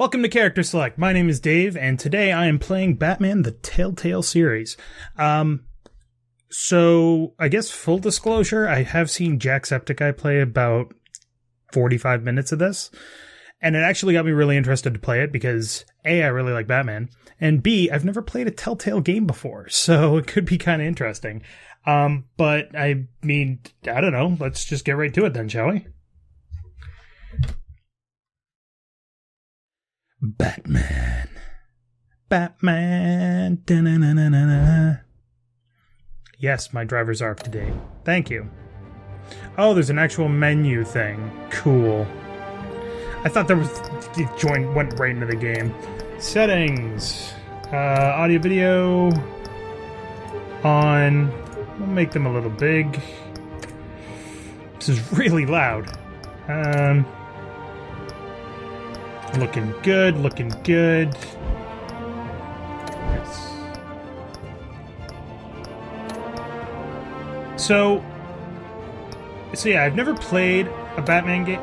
Welcome to Character Select. My name is Dave, and today I am playing Batman the Telltale series. So I guess full disclosure, I have seen Jacksepticeye play about 45 minutes of this, and it actually got me really interested to play it because A, I really like Batman, and B, I've never played a Telltale game before, so it could be kind of interesting. But I mean, I don't know. Let's just get right to it then, shall we? Batman. Batman. Da-na-na-na-na-na. Yes, my driver's are up to date. Thank you. Oh, there's an actual menu thing. Cool. I thought there was... It went right into the game. Settings. Audio video. On. We'll make them a little big. This is really loud. Looking good, looking good. Yes. So yeah, I've never played a Batman game.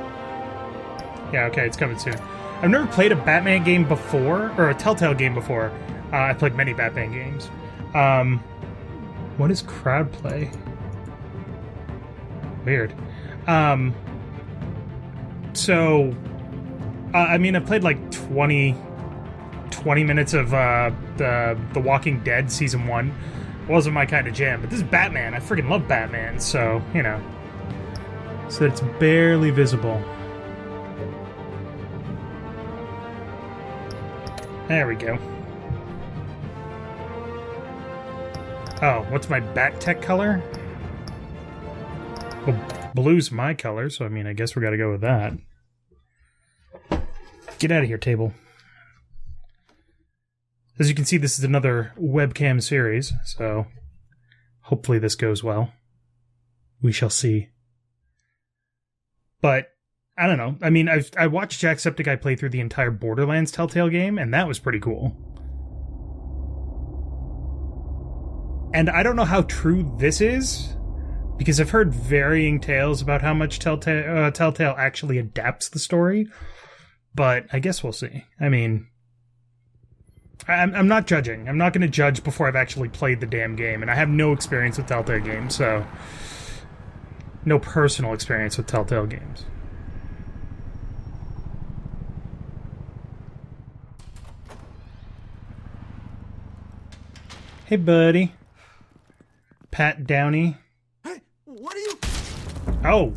Yeah, okay, it's coming soon. I've never played a Batman game before, or a Telltale game before. I've played many Batman games. What is crowd play? Weird. I mean, I played like 20 minutes of the Walking Dead Season 1. Wasn't my kind of jam, but this is Batman. I freaking love Batman, so, you know. So it's barely visible. There we go. Oh, what's my Bat Tech color? Well, blue's my color, so I mean, I guess we gotta go with that. Get out of here, table. As you can see, this is another webcam series, so hopefully this goes well. We shall see. But, I don't know. I mean, I watched Jacksepticeye play through the entire Borderlands Telltale game, and that was pretty cool. And I don't know how true this is, because I've heard varying tales about how much Telltale actually adapts the story. But I guess we'll see. I mean, I'm not judging. I'm not going to judge before I've actually played the damn game. And I have no experience with Telltale games, so... No personal experience with Telltale games. Hey, buddy. Pat Downey. Hey, what are you... Oh.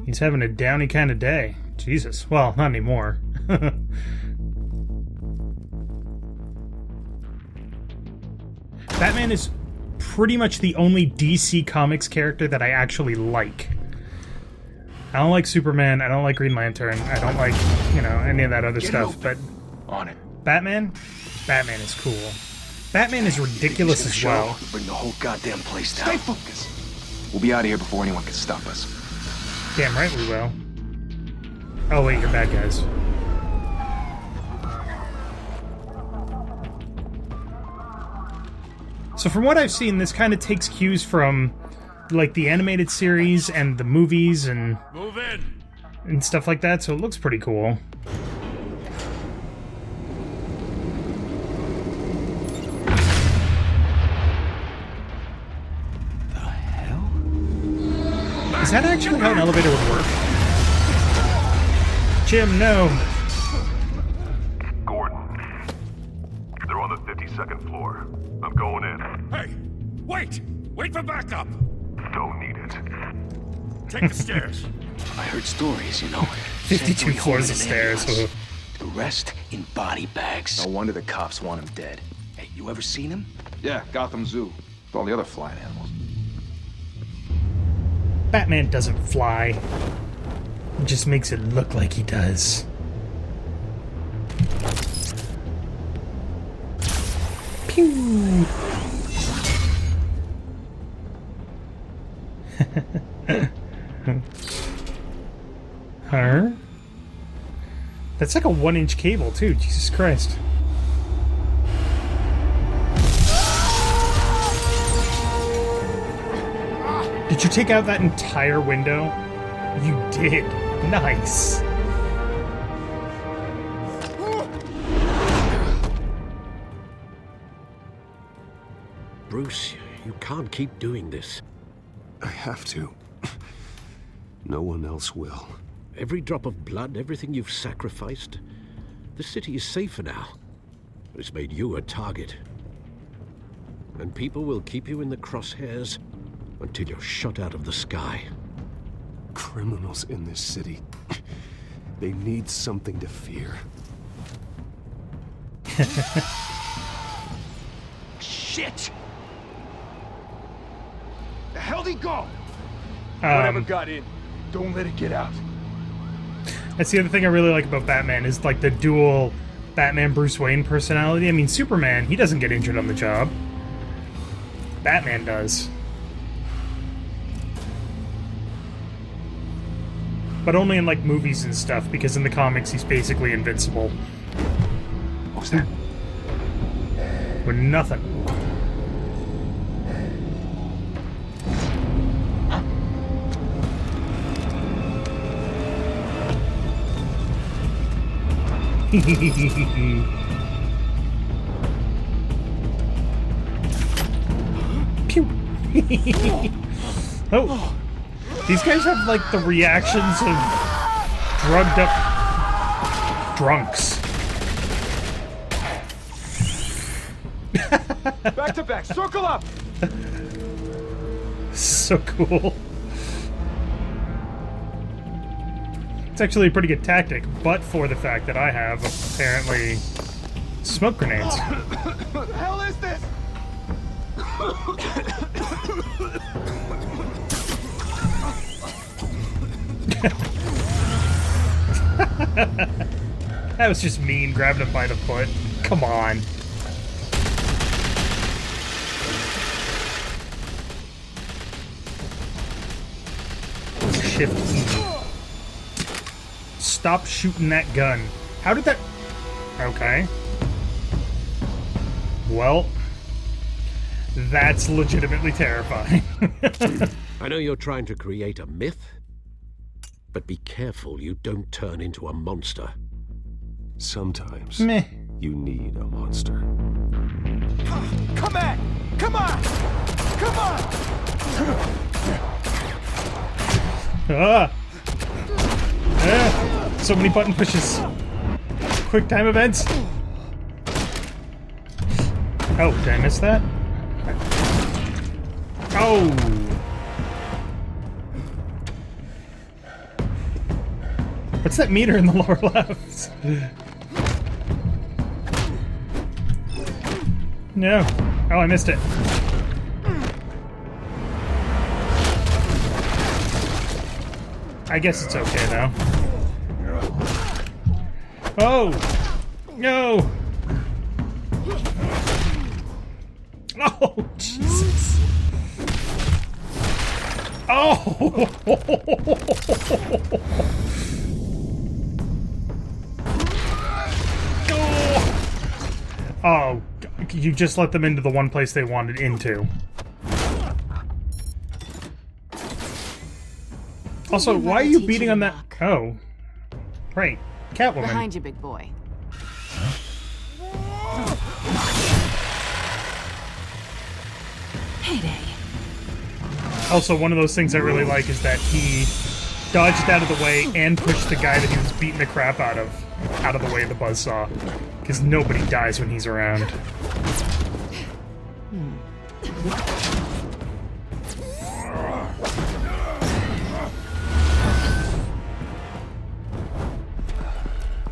He's having a Downey kind of day. Jesus. Well, not anymore. Batman is pretty much the only DC Comics character that I actually like. I don't like Superman, I don't like Green Lantern, I don't like, you know, any of that other stuff, but... On it. Batman is cool. Batman is ridiculous as well. Bring the whole goddamn place down. Stay focused. We'll be out of here before anyone can stop us. Damn right we will. Oh wait, you're bad guys. So from what I've seen, this kind of takes cues from, like, the animated series and the movies and... Move in! And stuff like that, so it looks pretty cool. The hell? Is that actually how an elevator would work? Jim, no! Gordon. They're on the 52nd floor. I'm going in. Hey! Wait! Wait for backup! Don't need it. Take the stairs. I heard stories, you know. 52 floors of stairs. The rest in body bags. No wonder the cops want him dead. Hey, you ever seen him? Yeah, Gotham Zoo. With all the other flying animals. Batman doesn't fly. It just makes it look like he does. Pew! Huh? That's like a 1-inch cable, too. Jesus Christ. Did you take out that entire window? You did. Nice. Bruce, you can't keep doing this. I have to. No one else will. Every drop of blood, everything you've sacrificed. The city is safer now. It's made you a target. And people will keep you in the crosshairs until you're shot out of the sky. Criminals in this city. They need something to fear. Shit! The hell'd he go? Whatever got in, don't let it get out. That's the other thing I really like about Batman is like the dual Batman Bruce Wayne personality. I mean, Superman, he doesn't get injured on the job. Batman does. But only in like movies and stuff, because in the comics he's basically invincible. What was that? With nothing. Pew. Oh, these guys have like the reactions of drugged up drunks. Back to back, circle up! So cool. It's actually a pretty good tactic, but for the fact that I have, apparently, smoke grenades. What the hell is this? That was just mean, grabbing him by the foot. Come on. Shift E. Stop shooting that gun. How did that... Okay. Well, that's legitimately terrifying. I know you're trying to create a myth, but be careful you don't turn into a monster. Sometimes Meh. you need a monster. Come on! Come on! Come on! Ah. So many button pushes. Quick time events. Oh, did I miss that? Oh. What's that meter in the lower left? No. Oh, I missed it. I guess it's okay, though. Oh! No! Oh, Jesus! Oh! Oh, you just let them into the one place they wanted into. Also, why are you beating on that? Oh. Right. Catwoman. Behind you, big boy. Payday. Also, one of those things I really like is that he dodged out of the way and pushed the guy that he was beating the crap out of the way of the buzzsaw. Because nobody dies when he's around.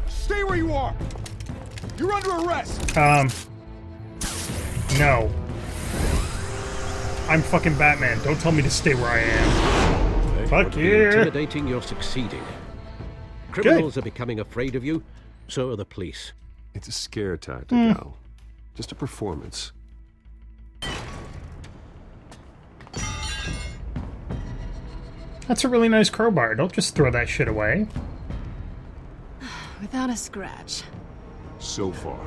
Stay where you are! You're under arrest! No. I'm fucking Batman. Don't tell me to stay where I am. Fuck you! Intimidating, you're succeeding. Criminals are becoming afraid of you, so are the police. It's a scare tactic, Al. Just a performance. That's a really nice crowbar. Don't just throw that shit away. Without a scratch. So far.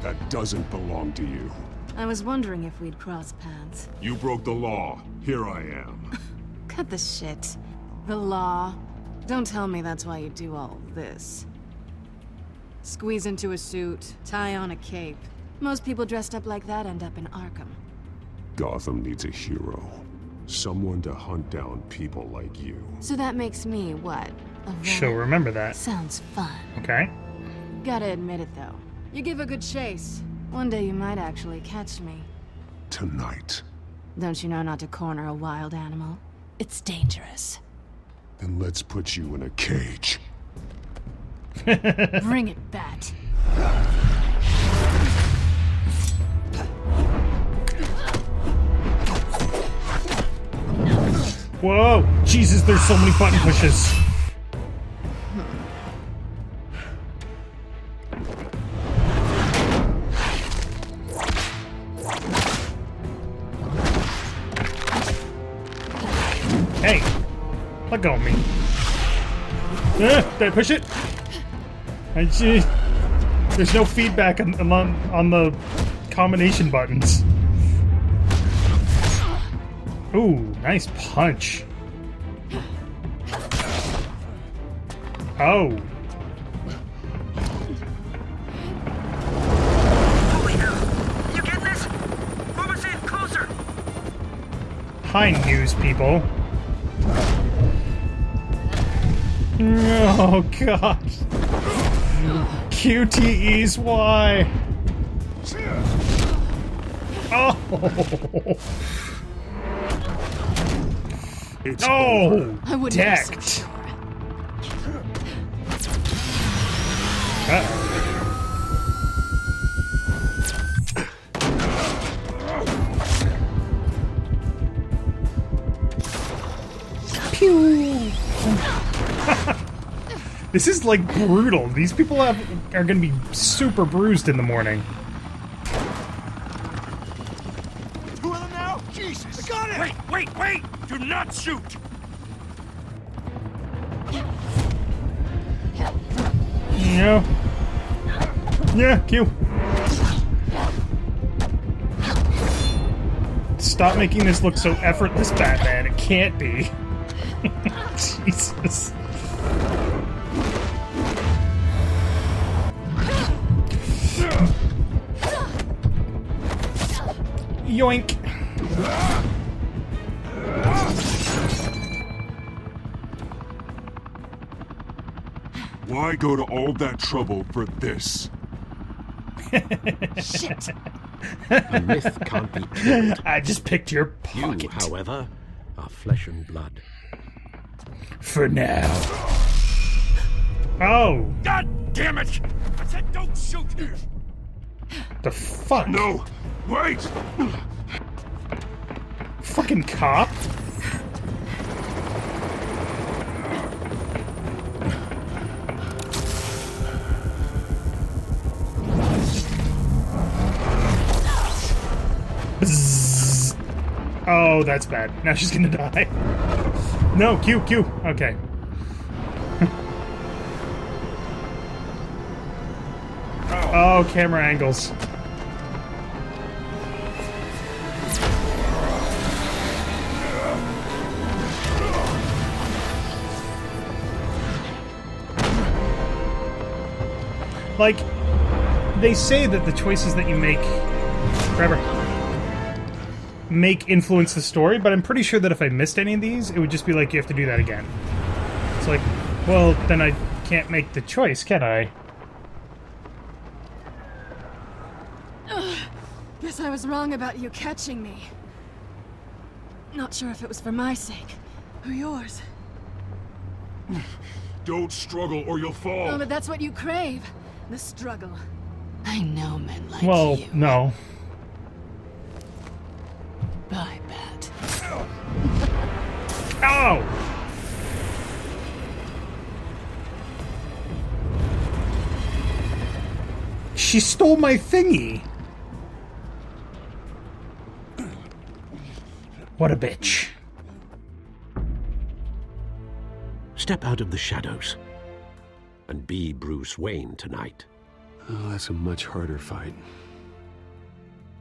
That doesn't belong to you. I was wondering if we'd cross paths. You broke the law. Here I am. Cut the shit. The law. Don't tell me that's why you do all this. Squeeze into a suit, tie on a cape. Most people dressed up like that end up in Arkham. Gotham needs a hero. Someone to hunt down people like you. So that makes me what? A villain? She'll remember that. Sounds fun. Okay. Gotta admit it though. You give a good chase. One day you might actually catch me. Tonight. Don't you know not to corner a wild animal? It's dangerous. Then let's put you in a cage. Bring it, Bat. Whoa! Jesus, there's so many button pushes. Hey! Let go of me. Did I push it? There's no feedback on the combination buttons. Ooh, nice punch. Oh. Holy hell! You get this? Move us in closer! Hi, news people. Oh, God. QTEs, why? Oh. It's Oh, I wouldn't be so decked. sure. Pew. This is like brutal. These people are going to be super bruised in the morning. Two of them now? Jesus! I got it! Wait! Do not shoot! No. Yeah, Q. Stop making this look so effortless, Batman. It can't be. Jesus. Yoink. Why go to all that trouble for this? Shit. A myth can't be killed. I just picked your You, pocket. however, are flesh and blood. For now. Oh, God damn it! I said don't shoot! the fuck? No! Wait! Fucking cop? Bzzz. Oh, that's bad. Now she's gonna die. No, Q. Okay. Oh, camera angles. Like, they say that the choices that you make influence the story, but I'm pretty sure that if I missed any of these, it would just be like, you have to do that again. It's like, well, then I can't make the choice, can I? Guess I was wrong about you catching me. Not sure if it was for my sake or yours. Don't struggle or you'll fall. Oh, but that's what you crave. The struggle. I know men like Well, you. no. Bye, Bat. Ow! She stole my thingy! What a bitch. Step out of the shadows and be Bruce Wayne tonight. Oh, that's a much harder fight.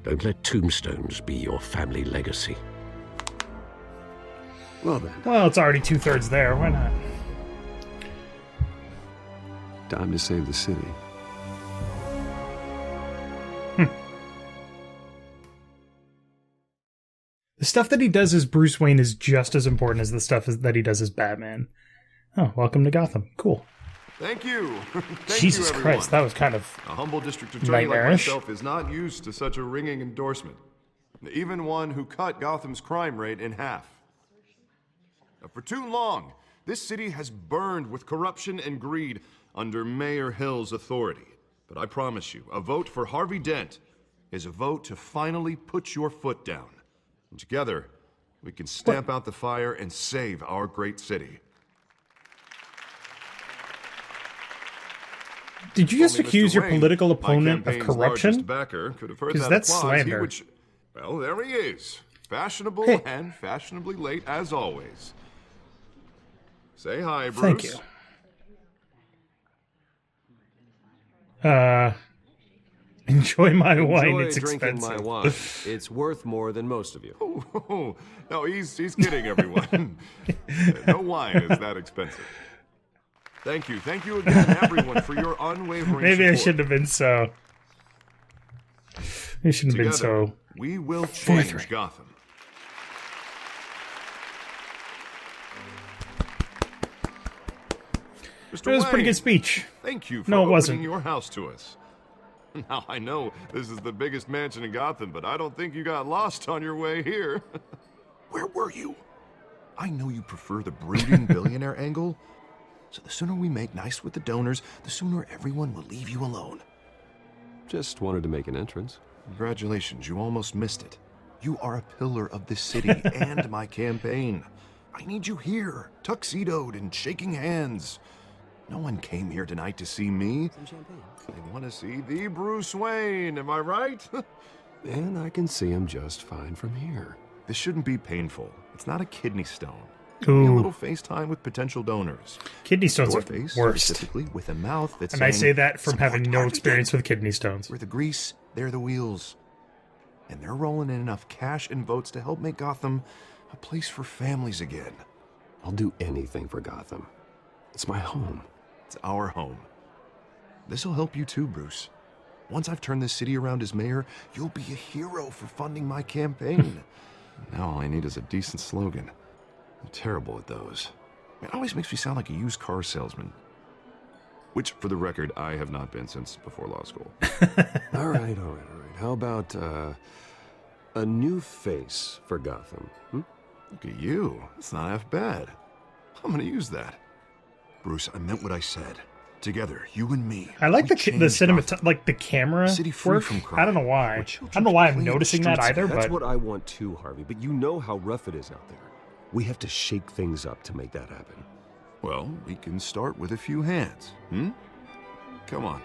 Don't let tombstones be your family legacy. Well then, Well, it's already 2/3 there. Why not? time to save the city. The stuff that he does as Bruce Wayne is just as important as the stuff that he does as Batman. Oh, welcome to Gotham. Cool. Thank you. Jesus Christ, that was kind of a humble district attorney like nightmarish. myself is not used to such a ringing endorsement. Even one who cut Gotham's crime rate in half. For too long, this city has burned with corruption and greed under Mayor Hill's authority. But I promise you, a vote for Harvey Dent is a vote to finally put your foot down. And together, we can stamp out the fire and save our great city. Did you just Only accuse Mr. your Wayne, political my opponent of campaign's corruption? largest backer, could have heard 'Cause that that's applause. slander. Well, there he is. Fashionable Hey. and fashionably late as always. Say hi, Bruce. Thank you. Enjoy my wine. Enjoy It's drinking expensive. my wine. It's worth more than most of you. Oh, no, he's kidding, everyone. No wine is that expensive. Thank you again, everyone, for your unwavering Maybe support. I shouldn't have been so. I shouldn't have been Together, so. we will change forthright. Gotham. Mr. It was a pretty Wayne, good speech. Thank you for No, it opening wasn't. your house to us. Now, I know this is the biggest mansion in Gotham, but I don't think you got lost on your way here. Where were you? I know you prefer the brooding billionaire angle, so the sooner we make nice with the donors, the sooner everyone will leave you alone. Just wanted to make an entrance. Congratulations, you almost missed it. You are a pillar of this city and my campaign. I need you here, tuxedoed and shaking hands. No one came here tonight to see me. They want to see the Bruce Wayne, am I right? And I can see him just fine from here. This shouldn't be painful. It's not a kidney stone. It'll be a Ooh. little FaceTime with potential donors. Kidney stones Your are face, worst. specifically, with a mouth that's And I saying, say that from "Support having no Harvey experience Dent." with kidney stones. We're the grease, they're the wheels. And they're rolling in enough cash and votes to help make Gotham a place for families again. I'll do anything for Gotham. It's my home. It's our home. This'll help you too, Bruce. Once I've turned this city around as mayor, you'll be a hero for funding my campaign. Now all I need is a decent slogan. I'm terrible at those. It always makes me sound like a used car salesman. Which, for the record, I have not been since before law school. All right. How about a new face for Gotham? Look at you. It's not half bad. I'm gonna use that. Bruce, I meant what I said. Together, you and me. I like we the change cinema, Gotham. like the camera City free work. from crime. I don't know why. Where I children don't know why I'm play in the noticing that streets. either. That's But what I want too, Harvey. But you know how rough it is out there. We have to shake things up to make that happen. Well, we can start with a few hands, Come on.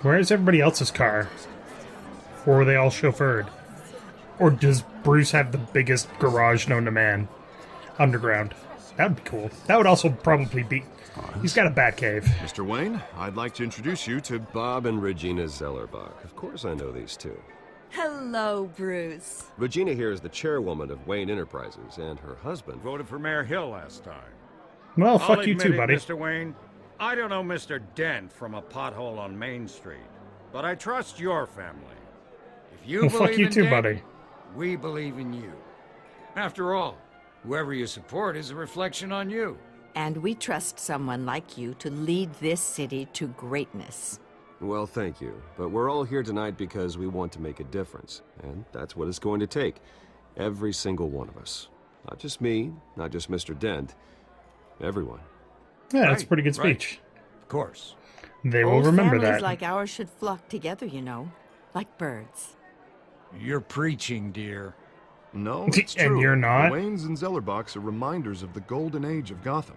where's everybody else's car? Or were they all chauffeured? Or does Bruce have the biggest garage known to man? Underground. That would be cool. That would also probably be... He's got a bat cave. Mr. Wayne, I'd like to introduce you to... Bob and Regina Zellerbach. Of course I know these two. Hello, Bruce. Regina here is the chairwoman of Wayne Enterprises, and her husband... Voted for Mayor Hill last time. Well, I'll fuck you admit too, it, buddy. Mr. Wayne, I don't know Mr. Dent from a pothole on Main Street, but I trust your family. If you Well, believe fuck you in too, Dent, buddy. we believe in you. After all, whoever you support is a reflection on you. And we trust someone like you to lead this city to greatness. Well, thank you. But we're all here tonight because we want to make a difference. And that's what it's going to take. Every single one of us. Not just me, not just Mr. Dent. Everyone. Yeah, that's a Right, pretty good right. speech. Of course. They will Old remember families that. like ours should flock together, you know. Like birds. You're preaching, dear. No, it's And true. you're not? The Waynes and Zellerbachs are reminders of the golden age of Gotham.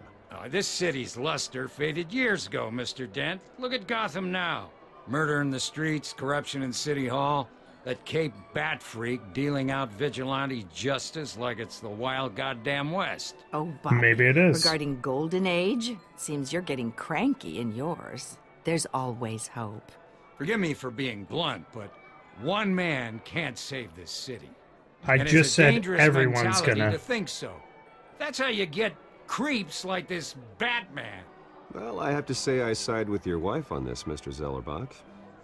This city's luster faded years ago, Mr. Dent. Look at Gotham now. Murder in the streets, corruption in City Hall, that Cape Bat freak dealing out vigilante justice like it's the wild goddamn West. Oh, Bobby. Maybe it is. Regarding Golden Age, seems you're getting cranky in yours. There's always hope. Forgive me for being blunt, but one man can't save this city. I And it's just a said dangerous everyone's mentality gonna. to think so. That's how you get creeps like this Batman. Well, I have to say I side with your wife on this, Mr. Zellerbach.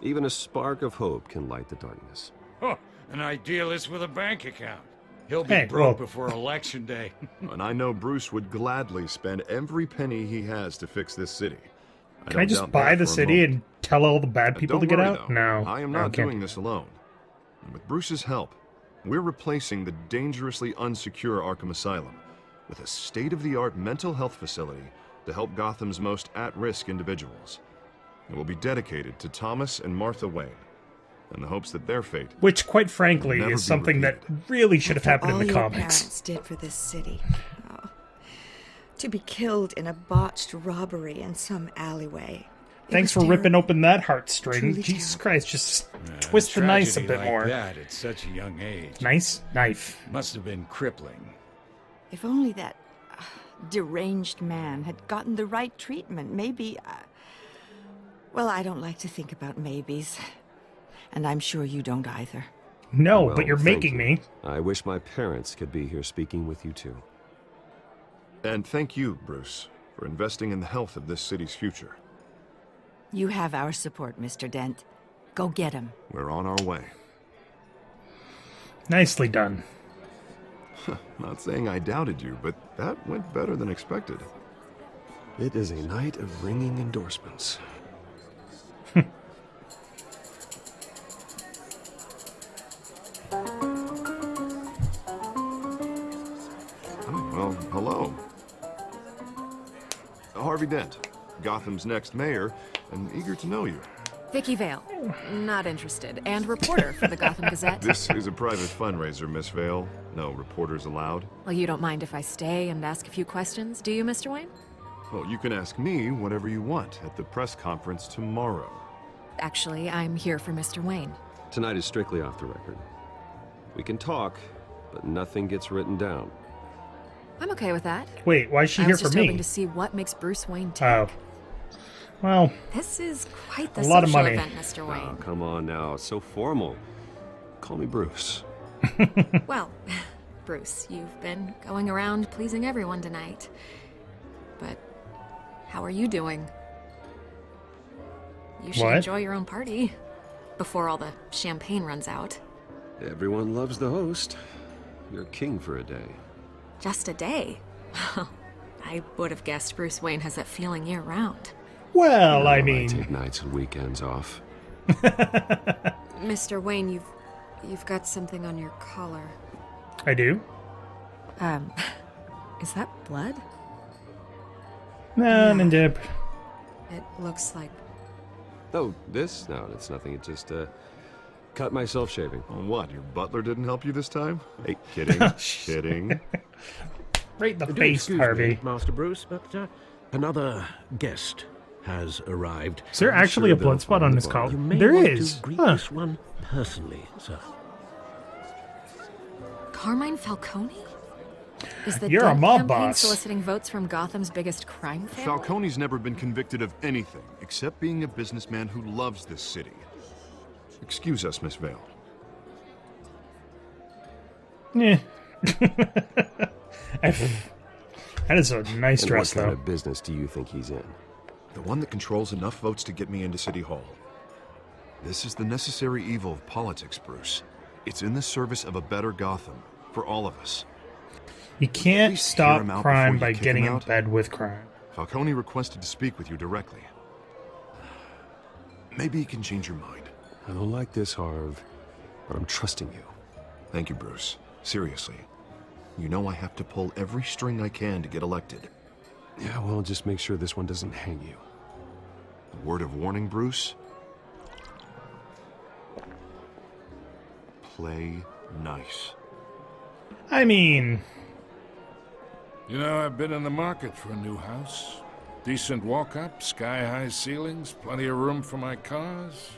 Even a spark of hope can light the darkness. Huh, an idealist with a bank account. He'll be broke before Election Day. And I know Bruce would gladly spend every penny he has to fix this city. Can I just buy the city and tell all the bad people to get out? Though, No. I am not doing this alone. And with Bruce's help, we're replacing the dangerously unsecure Arkham Asylum with a state-of-the-art mental health facility to help Gotham's most at-risk individuals. It will be dedicated to Thomas and Martha Wayne, in the hopes that their fate, which, quite frankly, is something that really should have happened in the comics. All your parents did for this city. Oh. To be killed in a botched robbery in some alleyway. Thanks for ripping open that heartstring. Jesus Christ, just twist the knife a bit like more. That at such a young age. Nice knife. Must have been crippling. If only that deranged man had gotten the right treatment, maybe... well, I don't like to think about maybes. And I'm sure you don't either. No, well, but you're making me. I wish my parents could be here speaking with you too. And thank you, Bruce, for investing in the health of this city's future. You have our support, Mr. Dent. Go get him. We're on our way. Nicely done. Not saying I doubted you, but that went better than expected. It is a night of ringing endorsements. Well, hello. Harvey Dent, Gotham's next mayor, and eager to know you. Vicky Vale, not interested, and reporter for the Gotham Gazette. This is a private fundraiser, Miss Vale. No reporters allowed. Well, you don't mind if I stay and ask a few questions, do you, Mr. Wayne? Well, you can ask me whatever you want at the press conference tomorrow. Actually, I'm here for Mr. Wayne. Tonight is strictly off the record. We can talk, but nothing gets written down. I'm okay with that. Wait, why is she here for I was just me? hoping to see what makes Bruce Wayne tick. Oh. Well, this is quite the a lot of social money. event, Mr. Wayne. Oh, come on now, it's so formal. Call me Bruce. Well, Bruce, you've been going around pleasing everyone tonight. But how are you doing? You should enjoy your own party before all the champagne runs out. Everyone loves the host. You're king for a day. Just a day? I would have guessed Bruce Wayne has that feeling year-round. Well, I mean... I take nights and weekends off. Mr. Wayne, you've got something on your collar. I do? Is that blood? No, dip. It looks like... Oh, this? No, it's nothing. It just, cut myself shaving. What, your butler didn't help you this time? Hey, kidding, kidding. Right in the Do face, excuse Harvey. me, Master Bruce, but another guest has arrived. Is there actually a blood spot on his collar? You may There want is. to greet this one personally, sir. Carmine Falcone? Is the You're a Dent mob campaign boss. soliciting votes from Gotham's biggest crime family? Falcone's never been convicted of anything except being a businessman who loves this city. Excuse us, Miss Vale. Yeah. That is a nice dress, What kind though. of business do you think he's in? The one that controls enough votes to get me into City Hall. This is the necessary evil of politics, Bruce. It's in the service of a better Gotham, for all of us. You can't stop him out crime before by you kick getting him in out? bed with crime. Falcone requested to speak with you directly. Maybe he can change your mind. I don't like this, Harv, but I'm trusting you. Thank you, Bruce. Seriously. You know I have to pull every string I can to get elected. Yeah, well, just make sure this one doesn't hang you. A word of warning, Bruce? Play nice. I mean... You know, I've been in the market for a new house. Decent walk-up, sky-high ceilings, plenty of room for my cars.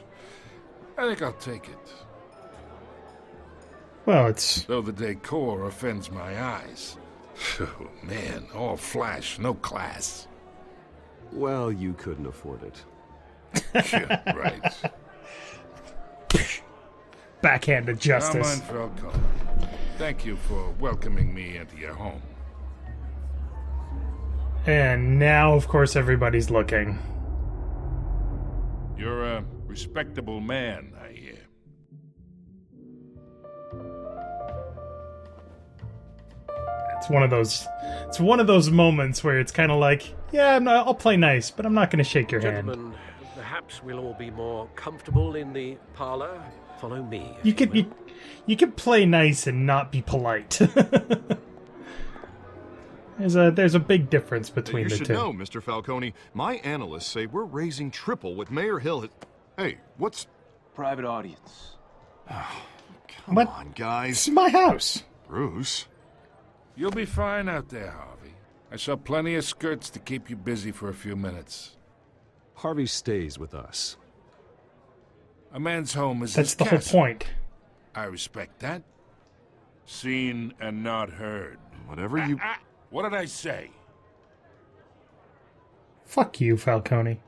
I think I'll take it. Well, it's... Though the decor offends my eyes. Oh, man, all flash, no class. Well, you couldn't afford it. Yeah, right. Backhanded justice. Carmine Falcone, thank you for welcoming me into your home. And now, of course, everybody's looking. You're a respectable man, I hear. It's one of those moments where it's kind of like, yeah, I'll play nice, but I'm not going to shake your hand. Gentlemen, perhaps we'll all be more comfortable in the parlor. Follow me. You can play nice and not be polite. There's a big difference between the two. You should know, Mr. Falcone, my analysts say we're raising triple what Mayor Hill has... Hey, what's... Private audience. Come on, guys. This is my house. Bruce. You'll be fine out there, Harvey. I saw plenty of skirts to keep you busy for a few minutes. Harvey stays with us. A man's home is That's his the whole castle. point. I respect that. Seen and not heard. Whatever you... What did I say? Fuck you, Falcone.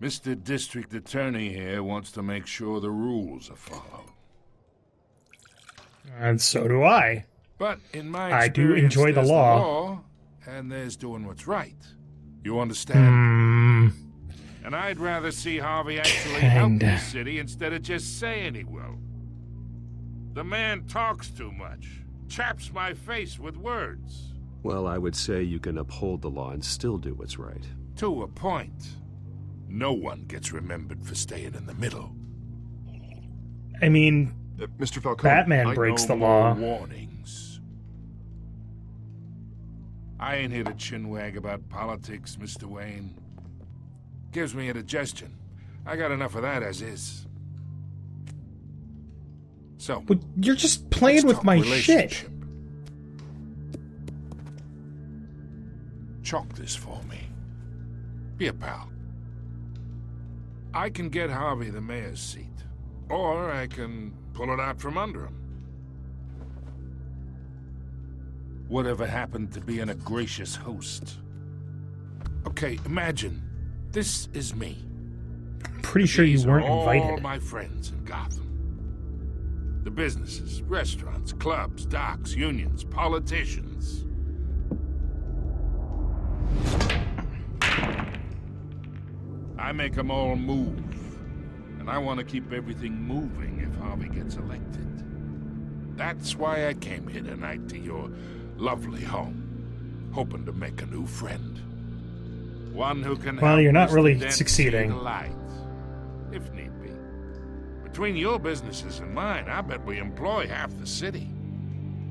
Mr. District Attorney here wants to make sure the rules are followed. And so do I. But in my I do experience, enjoy the there's law. And there's doing what's right. You understand? Hmm. And I'd rather see Harvey actually help Kinda. this city instead of just saying he will. The man talks too much. Chaps my face with words. Well, I would say you can uphold the law and still do what's right. To a point. No one gets remembered for staying in the middle. I mean, Mr. Falcone, Batman breaks the law. Warnings. I ain't here to chinwag about politics, Mr. Wayne. Gives me indigestion. I got enough of that as is. So, but you're just playing with my shit. Chalk this for me. Be a pal. I can get Harvey the mayor's seat, or I can pull it out from under him. Whatever happened to being a gracious host? Okay, imagine this is me. I'm pretty sure you weren't all invited. my friends in Gotham. The businesses, restaurants, clubs, docks, unions, politicians. I make them all move. And I want to keep everything moving if Harvey gets elected. That's why I came here tonight to your lovely home, hoping to make a new friend. One who can Well, help you're not Mr. really Dent succeeding. see the light, if need be. Between your businesses and mine, I bet we employ half the city.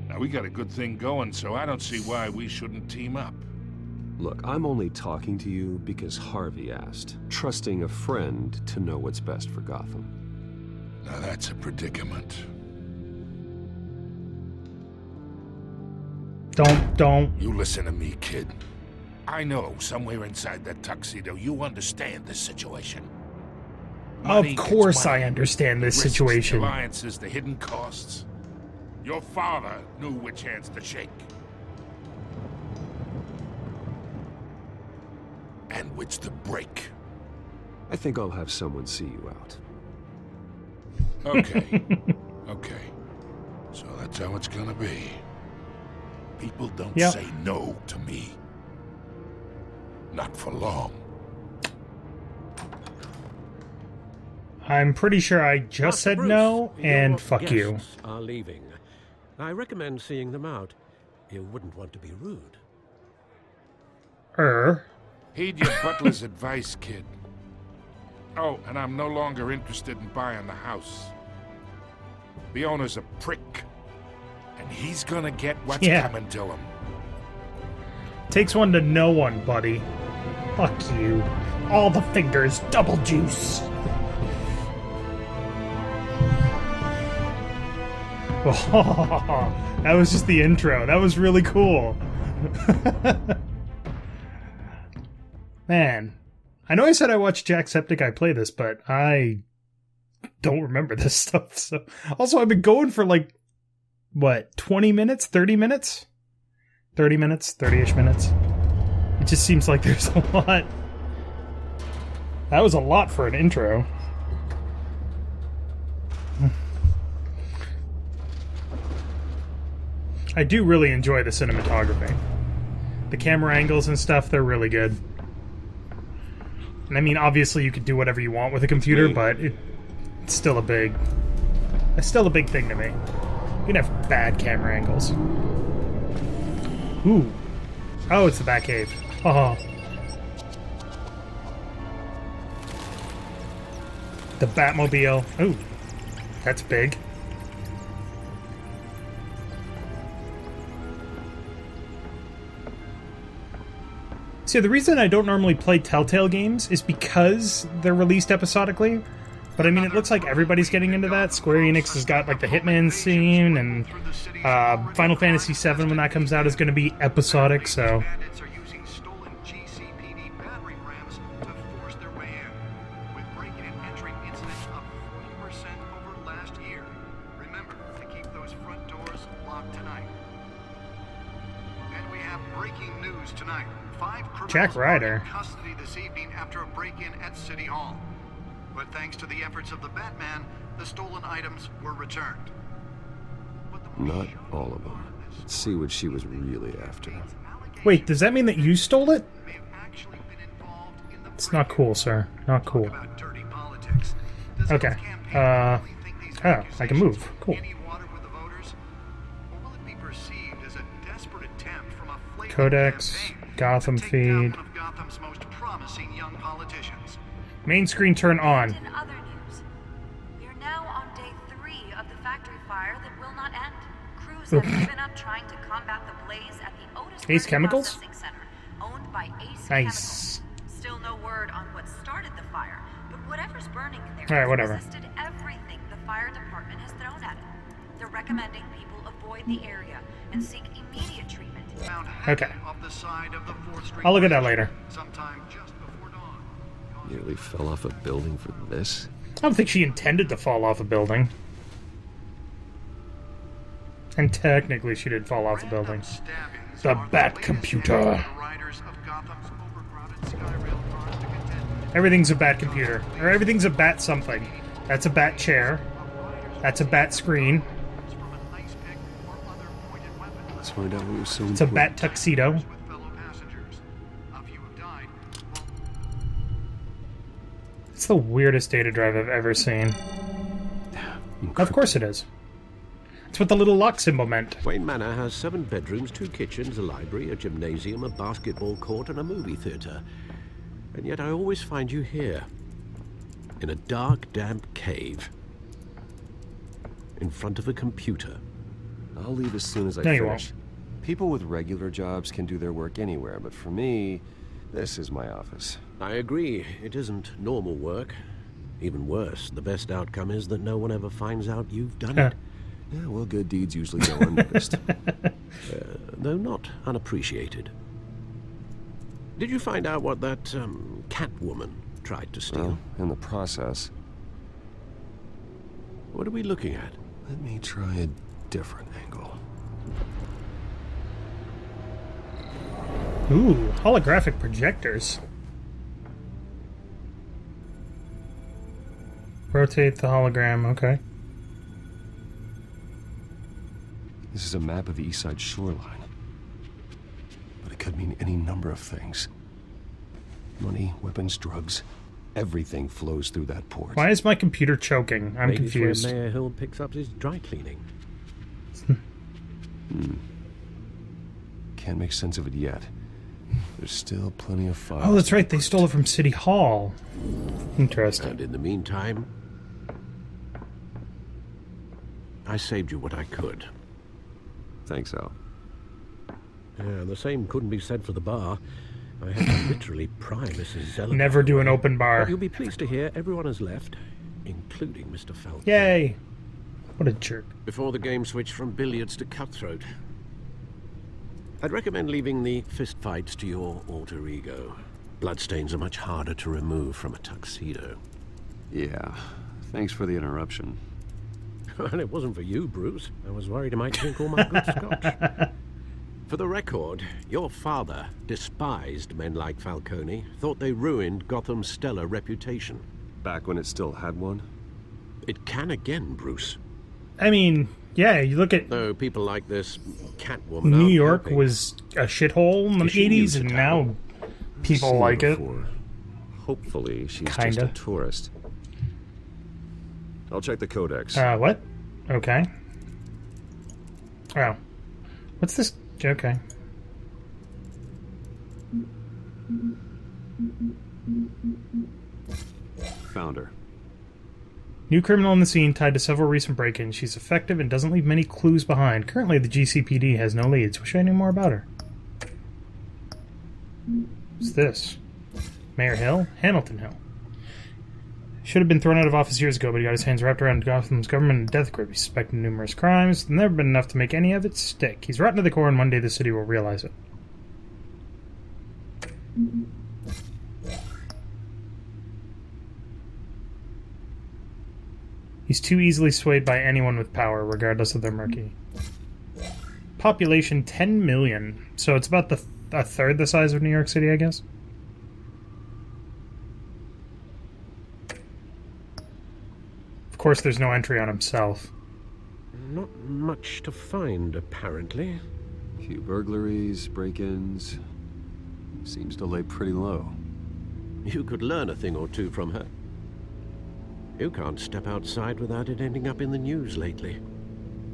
Now, we got a good thing going, so I don't see why we shouldn't team up. Look, I'm only talking to you because Harvey asked, trusting a friend to know what's best for Gotham. Now that's a predicament. Don't. You listen to me, kid. I know somewhere inside that tuxedo you understand this situation. Money Of gets course money. I understand this Risks, situation. The alliances, the hidden costs. Your father knew which hands to shake. And which to break. I think I'll have someone see you out. Okay. Okay. So that's how it's gonna be. People don't Yep. say no to me. Not for long. I'm pretty sure I just Master said Bruce, no, and your fuck you. guests are leaving. I recommend seeing them out. You wouldn't want to be rude. Heed your butler's advice, kid. Oh, and I'm no longer interested in buying the house. The owner's a prick. And he's gonna get what's Yeah. coming to him. Takes one to know one, buddy. Fuck you. All the fingers, double juice. That was just the intro. That was really cool. Man, I know I said I watched Jacksepticeye play this, but I don't remember this stuff. So, also, I've been going for like, what, 20 minutes? 30 minutes? 30 minutes? 30-ish minutes? It just seems like there's a lot. That was a lot for an intro. I do really enjoy the cinematography. The camera angles and stuff, they're really good. And I mean, obviously you could do whatever you want with a computer, but it's still a big thing to me. You can have bad camera angles. Ooh. Oh, it's the Batcave. Oh. The Batmobile. Ooh. That's big. See, the reason I don't normally play Telltale games is because they're released episodically. But I mean, it looks like everybody's getting into that. Square Enix has got like the Hitman scene, and Final Fantasy VII, when that comes out, is going to be episodic, so... Jack Ryder. Custody this evening after a break-in at City Hall. But thanks to the efforts of the Batman, the stolen items were returned. Not all of them. Let's see what she was really after. Wait, does that mean that you stole it? It's not cool, sir. Not cool. Okay. Oh, I can move. Cool. Codex, Gotham feed. Main screen turn on. In other news, we're now on day 3 of the factory fire that will not end. Crews have given up trying to combat the blaze at the Otis Ace Chemicals? Processing Center, owned by Ace Nice. Chemicals. Still no word on what started the fire, but whatever's burning in there Alright, whatever. resisted everything the fire department has thrown at it. They're recommending people avoid the area and seek immediate treatment. Okay. I'll look at that later. Nearly fell off a building for this? I don't think she intended to fall off a building. And technically she did fall off a building. The Bat Computer. Everything's a Bat Computer. Or everything's a Bat something. That's a Bat Chair. That's a Bat Screen. Let's find out what was so It's a Bat Tuxedo. It's the weirdest data drive I've ever seen. Of course it is. It's what the little lock symbol meant. Wayne Manor has 7 bedrooms, 2 kitchens, a library, a gymnasium, a basketball court, and a movie theater. And yet I always find you here. In a dark, damp cave. In front of a computer. I'll leave as soon as I No, you finish. People with regular jobs can do their work anywhere, but for me, this is my office. I agree. It isn't normal work. Even worse, the best outcome is that no one ever finds out you've done it. Yeah, well, good deeds usually go unnoticed. Though not unappreciated. Did you find out what that, Catwoman tried to steal? Well, in the process. What are we looking at? Let me try a different angle. Ooh, holographic projectors. Rotate the hologram, okay. This is a map of the East Side shoreline. But it could mean any number of things. Money, weapons, drugs. Everything flows through that port. Why is my computer choking? I'm Maybe it's confused. where Mayor Hill picks up his dry cleaning. Can't make sense of it yet. There's still plenty of files. Oh, that's right. They stole it from City Hall. Interesting. And in the meantime, I saved you what I could. Thanks, Al. Yeah, the same couldn't be said for the bar. I had to literally pry Mrs. Zeller. Never do an open bar. But you'll be pleased to hear everyone has left, including Mr. Falcon. Yay! What a jerk. Before the game switched from billiards to cutthroat. I'd recommend leaving the fistfights to your alter ego. Bloodstains are much harder to remove from a tuxedo. Yeah. Thanks for the interruption. And it wasn't for you, Bruce. I was worried I might drink all my good scotch. For the record, your father despised men like Falcone, thought they ruined Gotham's stellar reputation. Back when it still had one? It can again, Bruce. I mean, Yeah, you look at... Though people like this Catwoman New aren't York helping. was a shithole in the Is she 80s, used and to now town? people Seen her like it. before. Hopefully, she's just Kinda. a tourist. I'll check the codex. What? Okay. Oh. What's this? Okay. Found her. New criminal on the scene tied to several recent break-ins. She's effective and doesn't leave many clues behind. Currently, the GCPD has no leads. Wish I knew more about her. What's this? Mayor Hill? Hamilton Hill. Should have been thrown out of office years ago, but he got his hands wrapped around Gotham's government and death grip. He's suspected of numerous crimes. Never been enough to make any of it stick. He's rotten to the core, and one day the city will realize it. He's too easily swayed by anyone with power, regardless of their murky. Population 10 million. So it's about a third the size of New York City, I guess. Of course, there's no entry on himself. Not much to find, apparently. A few burglaries, break-ins. Seems to lay pretty low. You could learn a thing or two from her. You can't step outside without it ending up in the news lately.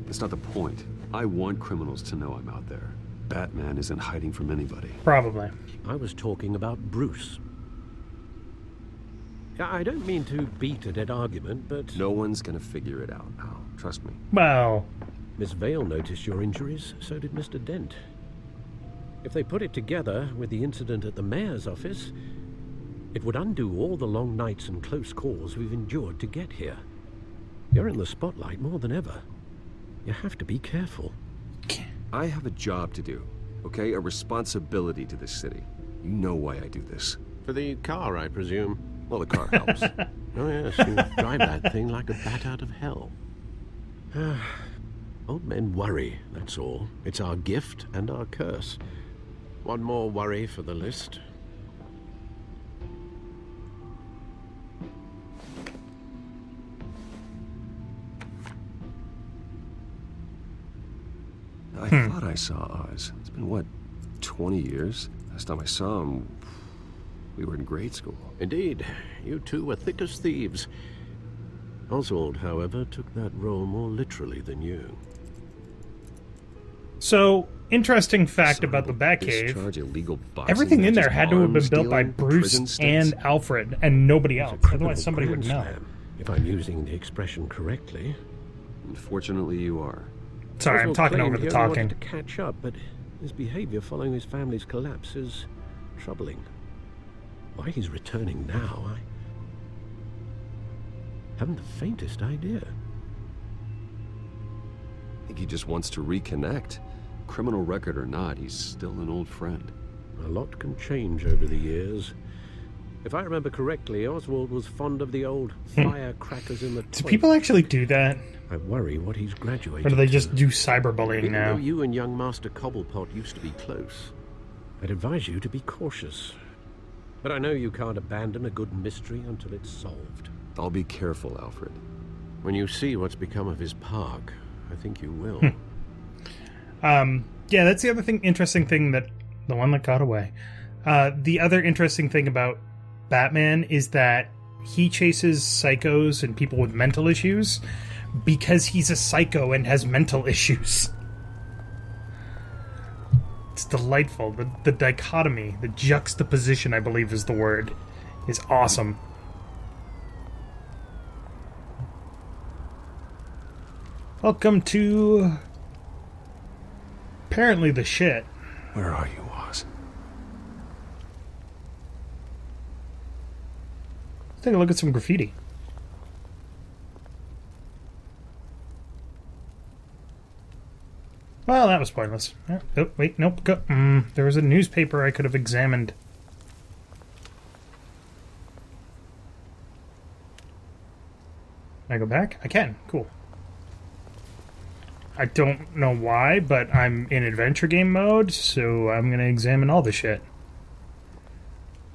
That's not the point. I want criminals to know I'm out there. Batman isn't hiding from anybody. Probably. I was talking about Bruce. I don't mean to beat a dead argument, but... No one's gonna figure it out now. Trust me. Well... Miss Vale noticed your injuries, so did Mr. Dent. If they put it together with the incident at the mayor's office, it would undo all the long nights and close calls we've endured to get here. You're in the spotlight more than ever. You have to be careful. I have a job to do, okay? A responsibility to this city. You know why I do this. For the car, I presume. Well, the car helps. Oh yes, you drive that thing like a bat out of hell. Old men worry, that's all. It's our gift and our curse. One more worry for the list. I thought I saw Oz. It's been, what, 20 years? Last time I saw him, we were in grade school. Indeed. You two were thick as thieves. Oswald, however, took that role more literally than you. So, interesting fact about the Batcave. Illegal boxing, everything in there had to have been built by stealing, Bruce and Alfred, and nobody else. Otherwise, somebody would know. If I'm using the expression correctly. Unfortunately, you are. Sorry, I'm talking over the talking. Wanted to catch up, but his behavior following his family's collapse is troubling. Why he's returning now, I haven't the faintest idea. I think he just wants to reconnect. Criminal record or not, he's still an old friend. A lot can change over the years. If I remember correctly, Oswald was fond of the old firecrackers in the Do people actually do that? I worry what he's graduated Or do they to. just do cyberbullying Even now? though you and young Master Cobblepot used to be close, I'd advise you to be cautious. But I know you can't abandon a good mystery until it's solved. I'll be careful, Alfred. When you see what's become of his park, I think you will. Yeah, that's the other interesting thing that the one that got away. The other interesting thing about Batman is that he chases psychos and people with mental issues because he's a psycho and has mental issues. It's delightful. The dichotomy, the juxtaposition, I believe is the word, is awesome. Welcome to apparently the shit. Where are you, Oz? Let's take a look at some graffiti. Well, that was pointless. Oh, wait, nope. Go. There was a newspaper I could have examined. Can I go back? I can. Cool. I don't know why, but I'm in adventure game mode, so I'm going to examine all the shit.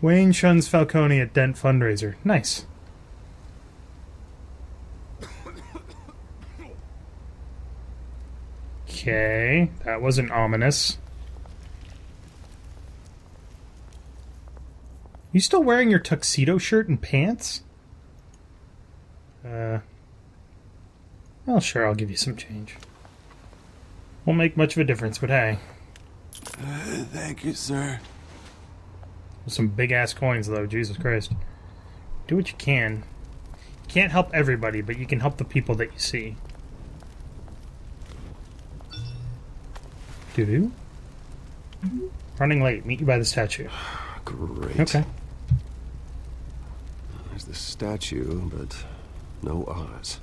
Wayne shuns Falcone at Dent fundraiser. Nice. Okay, that wasn't ominous. You still wearing your tuxedo shirt and pants? Well, sure, I'll give you some change. Won't make much of a difference, but hey. Thank you, sir. Some big-ass coins, though, Jesus Christ. Do what you can. You can't help everybody, but you can help the people that you see. Doo-doo. Running late. Meet you by the statue. Great. Okay. There's the statue, but no Oz.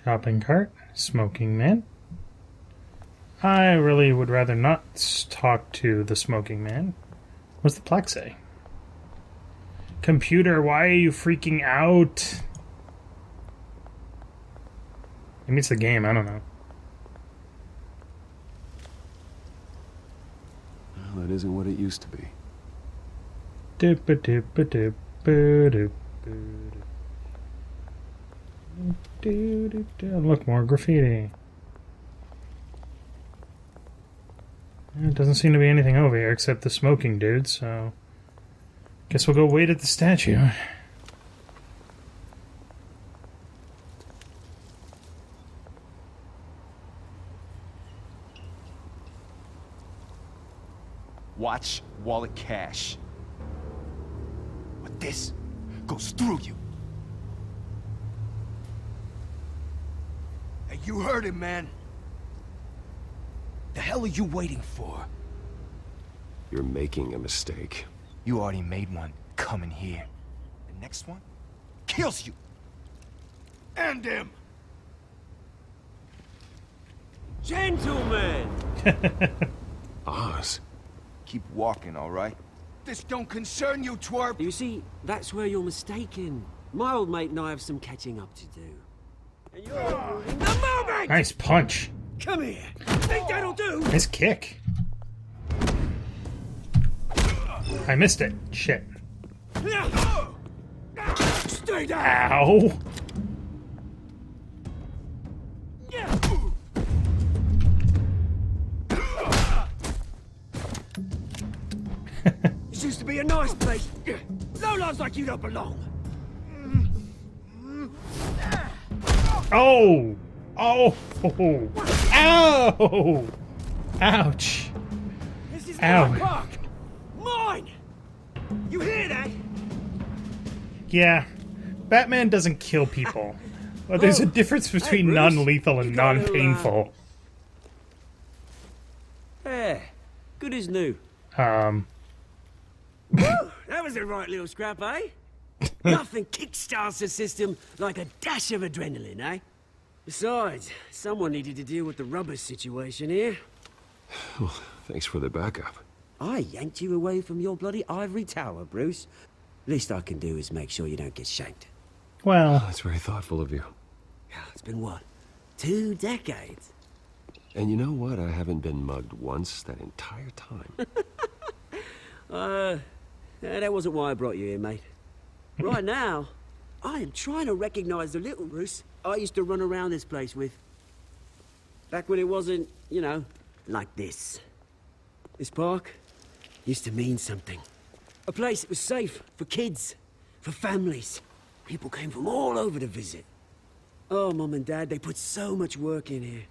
Shopping cart. Smoking man. I really would rather not talk to the smoking man. What's the plaque say? Computer, why are you freaking out? Maybe it's the game, I don't know. Well, that isn't what it used to be. Look, more graffiti. It doesn't seem to be anything over here except the smoking dude, so... Guess we'll go wait at the statue. Watch wallet cash. But this goes through you. Hey, you heard him, man. The hell are you waiting for? You're making a mistake. You already made one coming here. The next one kills you. And him. Gentlemen! Oz. Keep walking, all right? This don't concern you, twerp. You see, that's where you're mistaken. My old mate and I have some catching up to do. And you're ruining the moment! Nice punch. Come here. Think that'll do? Nice kick. I missed it. Shit. Stay down. Ow. This used to be a nice place. Lowlifes like you don't belong. Oh! Oh! Ow! Ouch! This is Ow. my park. Mine. You hear that? Yeah, Batman doesn't kill people. But there's a difference between Bruce, non-lethal and you got a little, non-painful. Yeah, good as new. That was a right little scrap, eh? Nothing kickstarts the system like a dash of adrenaline, eh? Besides, someone needed to deal with the rubber situation here. Well, thanks for the backup. I yanked you away from your bloody ivory tower, Bruce. Least I can do is make sure you don't get shanked. Well... Oh, that's very thoughtful of you. It's been what? 2 decades? And you know what? I haven't been mugged once that entire time. That wasn't why I brought you here, mate. Right now, I am trying to recognize the little Bruce I used to run around this place with. Back when it wasn't, you know, like this. This park used to mean something. A place that was safe for kids, for families. People came from all over to visit. Oh, Mum and Dad, they put so much work in here.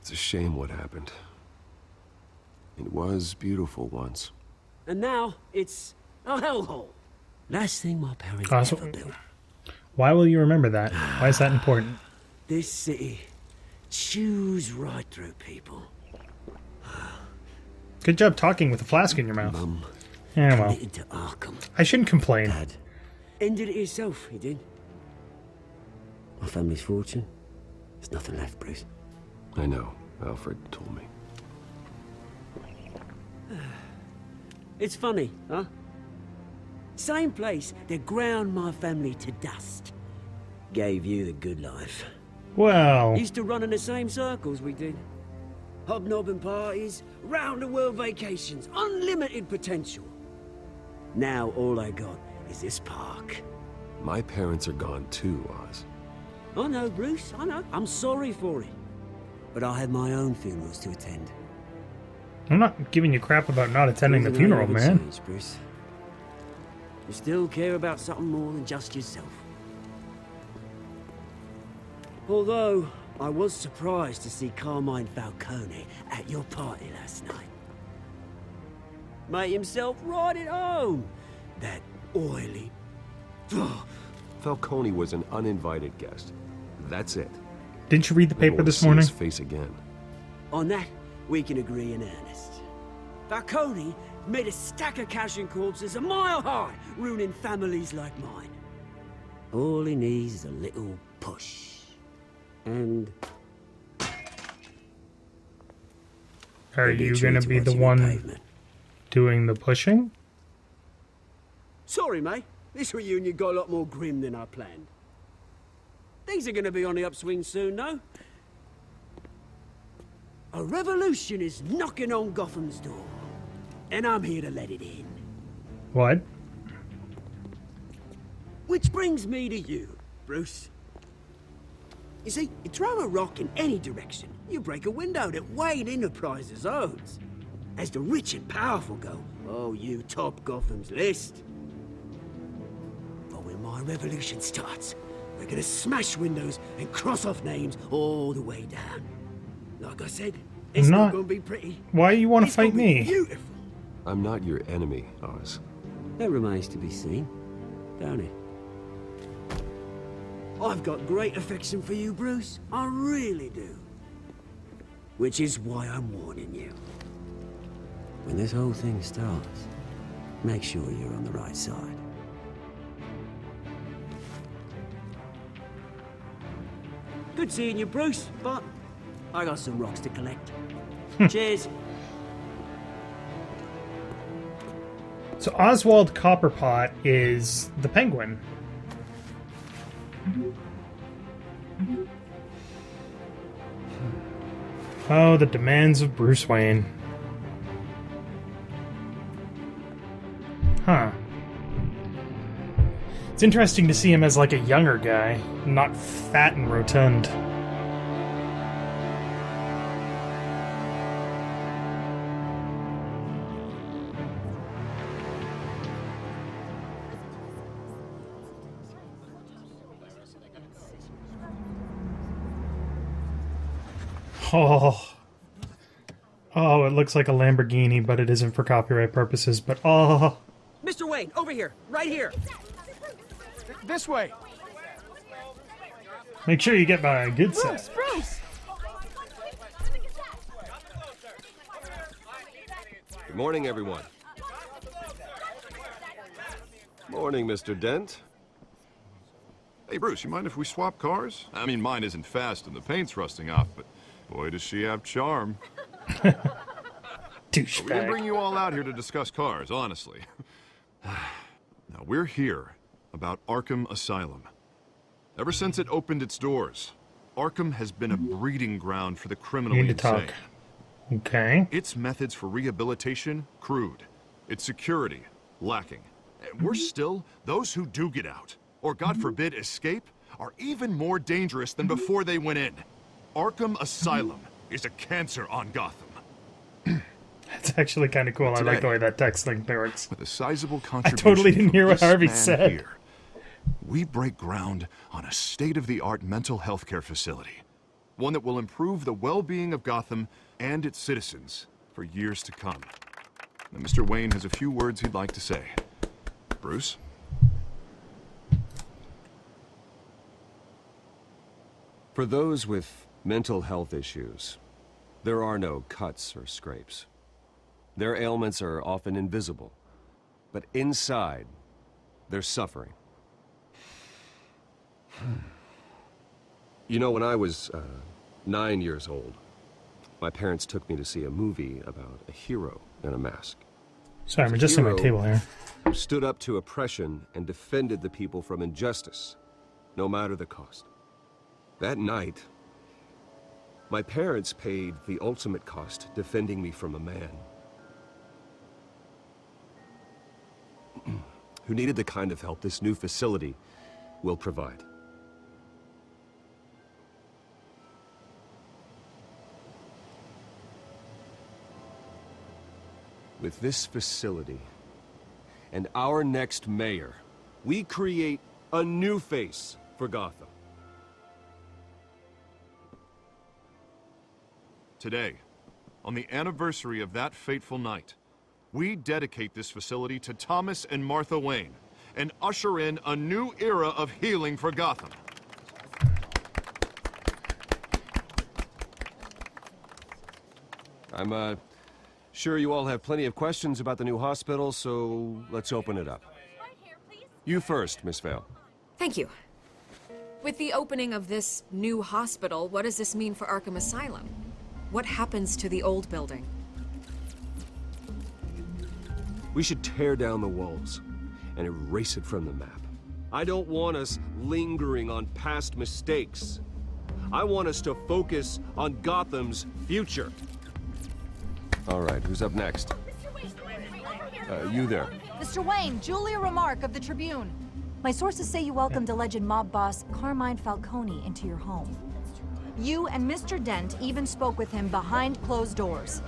It's a shame what happened. It was beautiful once. And now, it's a hellhole. Last thing my parents Awesome. ever built. Why will you remember that? Why is that important? This city chews right through people. Good job talking with a flask in your mouth. Mum Yeah, well. committed to Arkham. I shouldn't complain. Dad ended it himself, he did. My family's fortune. There's nothing left, Bruce. I know. Alfred told me. It's funny, huh? Same place that ground my family to dust. Gave you the good life. Well... Used to run in the same circles we did. Hobnobbing parties, round-the-world vacations, unlimited potential. Now all I got is this park. My parents are gone too, Oz. I know, Bruce, I know. I'm sorry for it. But I have my own funerals to attend. I'm not giving you crap about not attending the Things ain't funeral, ever man. changed, Bruce. You still care about something more than just yourself. Although, I was surprised to see Carmine Falcone at your party last night. Made himself right at home. That oily... Falcone was an uninvited guest. That's it. Didn't you read the paper this morning? His face again. On that, we can agree in earnest. Falcone made a stack of cashing corpses a mile high, ruining families like mine. All he needs is a little push. And... Are you gonna be the one doing the pushing? Sorry, mate. This reunion got a lot more grim than I planned. Things are gonna be on the upswing soon, no? A revolution is knocking on Gotham's door. And I'm here to let it in. What? Which brings me to you, Bruce. You see, you throw a rock in any direction, you break a window that Wayne Enterprises owns. As the rich and powerful go, oh, you top Gotham's list. But when my revolution starts, we're gonna smash windows and cross off names all the way down. Like I said, it's not gonna be pretty. Why do you want to fight me? Beautiful. I'm not your enemy, Oz. That remains to be seen, don't it? I've got great affection for you, Bruce. I really do. Which is why I'm warning you. When this whole thing starts, make sure you're on the right side. Good seeing you, Bruce, but I got some rocks to collect. Cheers. So Oswald Copperpot is the Penguin. Oh, the demands of Bruce Wayne. Huh. It's interesting to see him as like a younger guy, not fat and rotund. Oh, it looks like a Lamborghini, but it isn't for copyright purposes, but oh. Mr. Wayne, over here, right here. This way. Make sure you get by a good set. Bruce! Good morning, everyone. Morning, Mr. Dent. Hey, Bruce, you mind if we swap cars? I mean, mine isn't fast and the paint's rusting off, but boy, does she have charm. We didn't bring you all out here to discuss cars, honestly. Now, we're here about Arkham Asylum. Ever since it opened its doors, Arkham has been a breeding ground for the criminally insane. Okay. Its methods for rehabilitation, crude. Its security, lacking. And worse still, those who do get out, or God forbid escape, are even more dangerous than before they went in. Arkham Asylum is a cancer on Gotham. That's actually kind of cool. I like the way that text thing works. With a sizable I contribution totally didn't hear what from Harvey this man said. here, we break ground on a state-of-the-art mental health care facility. One that will improve the well-being of Gotham and its citizens for years to come. Now, Mr. Wayne has a few words he'd like to say. Bruce? For those with mental health issues, there are no cuts or scrapes. Their ailments are often invisible, but inside, they're suffering. You know, when I was 9 years old, my parents took me to see a movie about a hero in a mask. Sorry, I'm adjusting my table here. Who stood up to oppression and defended the people from injustice, no matter the cost. That night, my parents paid the ultimate cost defending me from a man who needed the kind of help this new facility will provide. With this facility and our next mayor, we create a new face for Gotham. Today, on the anniversary of that fateful night, we dedicate this facility to Thomas and Martha Wayne and usher in a new era of healing for Gotham. I'm, sure you all have plenty of questions about the new hospital, so let's open it up. You first, Miss Vale. Thank you. With the opening of this new hospital, what does this mean for Arkham Asylum? What happens to the old building? We should tear down the walls and erase it from the map. I don't want us lingering on past mistakes. I want us to focus on Gotham's future. All right, who's up next? You there. Mr. Wayne, Julia Remark of the Tribune. My sources say you welcomed alleged mob boss Carmine Falcone into your home. You and Mr. Dent even spoke with him behind closed doors.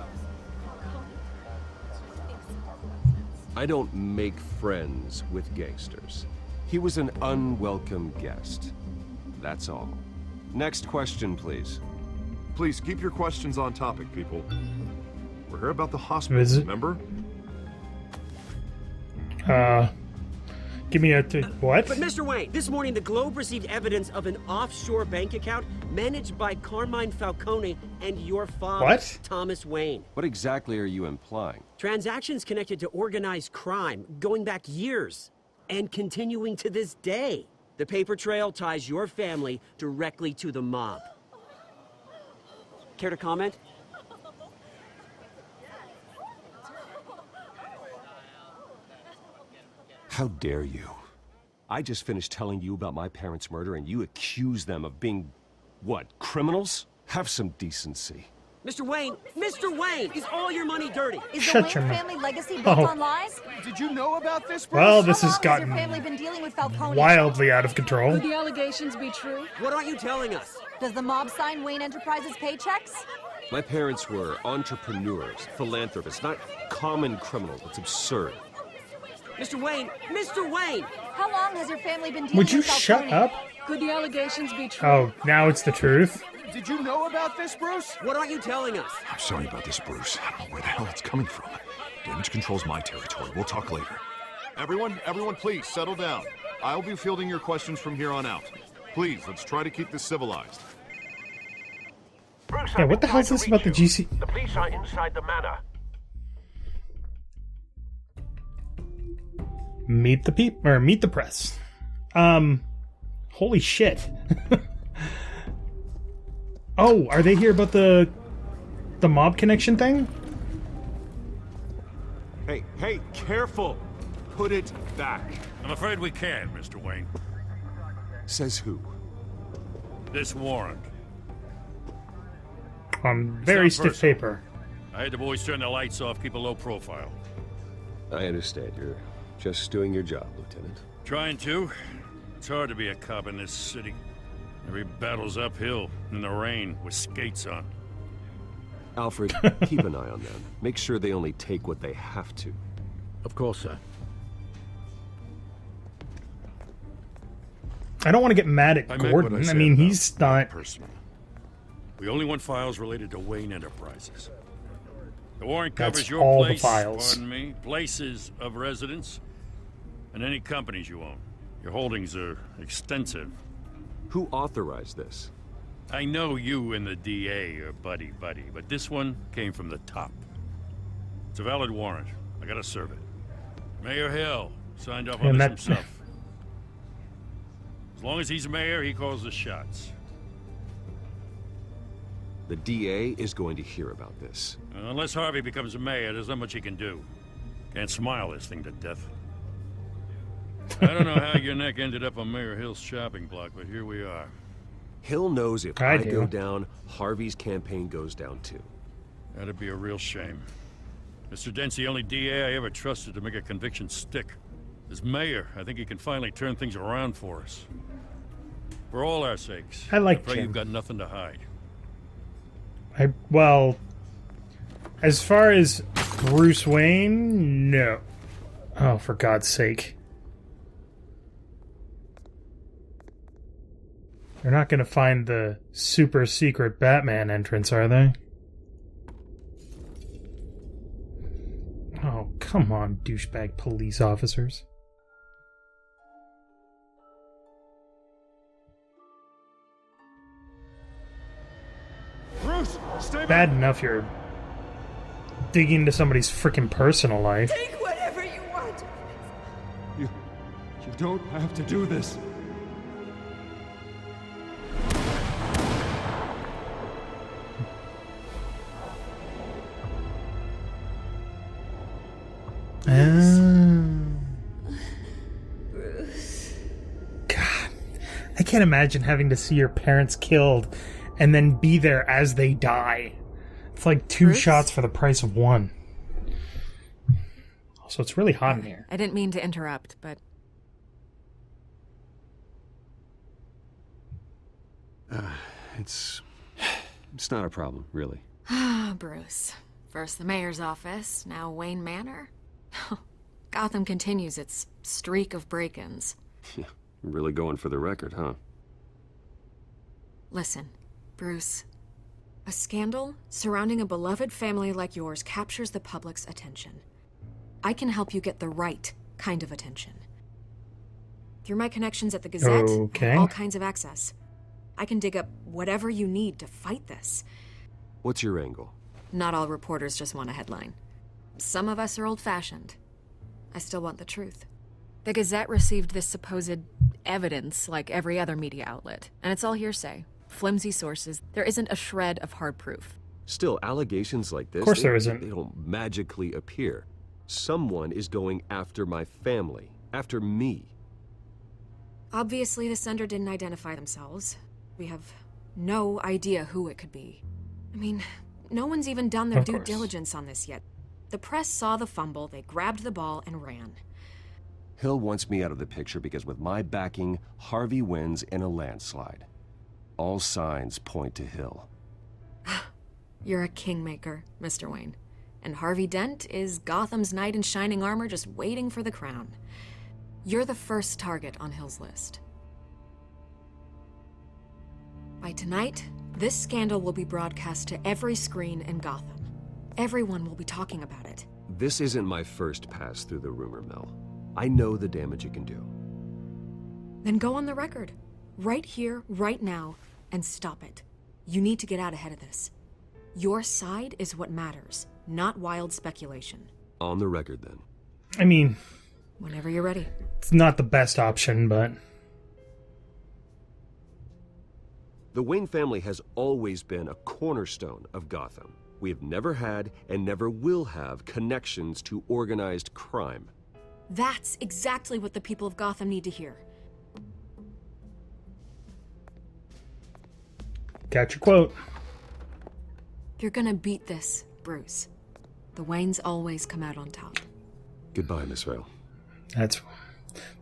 I don't make friends with gangsters. He was an unwelcome guest. That's all. Next question, please. Please keep your questions on topic, people. We're here about the hospital, remember? Give me a what? But Mr. Wayne, this morning the Globe received evidence of an offshore bank account managed by Carmine Falcone and your father, What? Thomas Wayne. What exactly are you implying? Transactions connected to organized crime going back years and continuing to this day. The paper trail ties your family directly to the mob. Care to comment? How dare you? I just finished telling you about my parents' murder and you accuse them of being, what, criminals? Have some decency. Mr. Wayne, is all your money dirty? Is Shut the your Wayne mouth. family legacy built Oh. on lies? Did you know about this, Bruce? Well, this has How long has your gotten family been dealing with Falcone? wildly out of control. Could the allegations be true? What aren't you telling us? Does the mob sign Wayne Enterprises paychecks? My parents were entrepreneurs, philanthropists, not common criminals. It's absurd. Mr. Wayne! How long has your family been dealing Would you with shut Falcone? up? Could the allegations be true? Oh, now it's the truth. Did you know about this, Bruce? What aren't you telling us? I'm sorry about this, Bruce. I don't know where the hell it's coming from. Damage control's my territory. We'll talk later. Everyone, please settle down. I'll be fielding your questions from here on out. Please, let's try to keep this civilized. Bruce, Yeah, what the hell is this about the GC? The police are inside the manor. Meet the press. Holy shit. Oh, are they here about the mob connection thing? Hey, careful! Put it back. I'm afraid we can, Mr. Wayne. Says who? This warrant. On very It's not stiff personal. paper. I had the boys turn the lights off, keep a low profile. I understand. You're just doing your job, Lieutenant. Trying to. It's hard to be a cop in this city. Every battle's uphill, in the rain, with skates on. Alfred, keep an eye on them. Make sure they only take what they have to. Of course, sir. I don't want to get mad at I meant what Gordon. I said mean, about he's not personal. We only want files related to Wayne Enterprises. The warrant That's covers your all the place, files. pardon me, places of residence, and any companies you own. Your holdings are extensive. Who authorized this? I know you and the DA are buddy-buddy, but this one came from the top. It's a valid warrant. I gotta serve it. Mayor Hill signed off on And this that- himself. As long as he's mayor, he calls the shots. The DA is going to hear about this. Unless Harvey becomes mayor, there's not much he can do. Can't smile this thing to death. I don't know how your neck ended up on Mayor Hill's shopping block, but here we are. Hill knows if I I do. go down, Harvey's campaign goes down too. That'd be a real shame. Mr. Dent's the only DA I ever trusted to make a conviction stick. As mayor, I think he can finally turn things around for us. For all our sakes. I like pray Jim. you've got nothing to hide. Well, as far as Bruce Wayne, no. Oh, for God's sake. They're not going to find the super secret Batman entrance, are they? Oh, come on, douchebag police officers. Bruce, stay back. Bad enough you're digging into somebody's freaking personal life. Take whatever you want. You don't have to do this. Bruce. God, I can't imagine having to see your parents killed and then be there as they die. It's like two Bruce? shots for the price of one. Also, it's really hot in here. I didn't mean to interrupt, but It's not a problem, really. Bruce. First the mayor's office, now Wayne Manor. Gotham continues its streak of break-ins. Yeah, really going for the record, huh? Listen, Bruce. A scandal surrounding a beloved family like yours captures the public's attention. I can help you get the right kind of attention. Through my connections at the Gazette, I have all kinds of access. I can dig up whatever you need to fight this. What's your angle? Not all reporters just want a headline. Some of us are old-fashioned. I still want the truth. The Gazette received this supposed evidence like every other media outlet, and it's all hearsay. Flimsy sources. There isn't a shred of hard proof. Still, allegations like this, Of course there isn't. They don't magically appear. Someone is going after my family, after me. Obviously, the sender didn't identify themselves. We have no idea who it could be. I mean, no one's even done their due diligence on this yet. The press saw the fumble, they grabbed the ball and ran. Hill wants me out of the picture because with my backing, Harvey wins in a landslide. All signs point to Hill. You're a kingmaker, Mr. Wayne. And Harvey Dent is Gotham's knight in shining armor just waiting for the crown. You're the first target on Hill's list. By tonight, this scandal will be broadcast to every screen in Gotham. Everyone will be talking about it. This isn't my first pass through the rumor mill. I know the damage it can do. Then go on the record. Right here, right now, and stop it. You need to get out ahead of this. Your side is what matters, not wild speculation. On the record, then. I mean, whenever you're ready. It's not the best option, but... The Wayne family has always been a cornerstone of Gotham. We have never had and never will have connections to organized crime. That's exactly what the people of Gotham need to hear. Got your quote. You're gonna beat this, Bruce. The Waynes always come out on top. Goodbye, Miss Vale.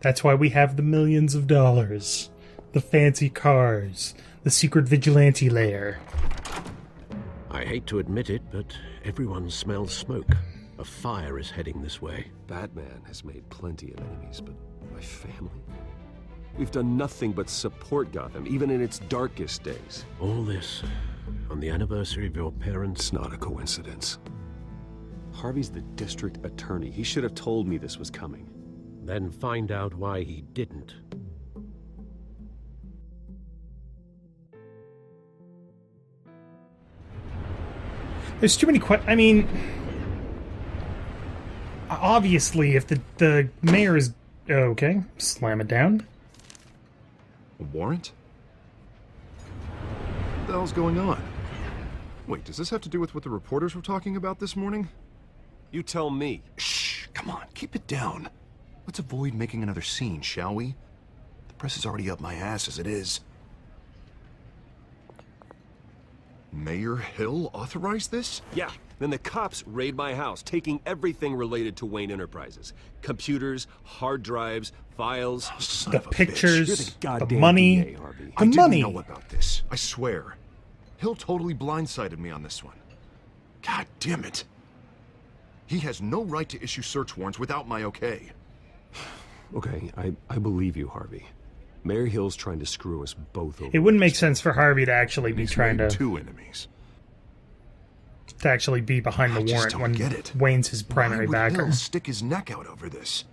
That's why we have the millions of dollars, the fancy cars, the secret vigilante lair. I hate to admit it, but everyone smells smoke. A fire is heading this way. Batman has made plenty of enemies, but my family? We've done nothing but support Gotham, even in its darkest days. All this on the anniversary of your parents'... It's not a coincidence. Harvey's the district attorney. He should have told me this was coming. Then find out why he didn't. There's too many I mean... Obviously, if the mayor is... Okay, slam it down. A warrant? What the hell's going on? Wait, does this have to do with what the reporters were talking about this morning? You tell me. Shh, come on, keep it down. Let's avoid making another scene, shall we? The press is already up my ass as it is. Mayor Hill authorized this? Yeah, Then the cops raid my house, taking everything related to Wayne Enterprises. Computers, hard drives, files. Son The of a pictures, bitch. You're the the goddamn money, DA, Harvey. the I didn't money. know about this. I swear. Hill totally blindsided me on this one. God damn it. He has no right to issue search warrants without my okay. Okay, I believe you, Harvey. Mayor Hill's trying to screw us both over. It wouldn't make sense for Harvey to actually be trying to two enemies. actually be behind the I just warrant don't when get it. Wayne's his primary Why would backer. Hill stick his neck out over this?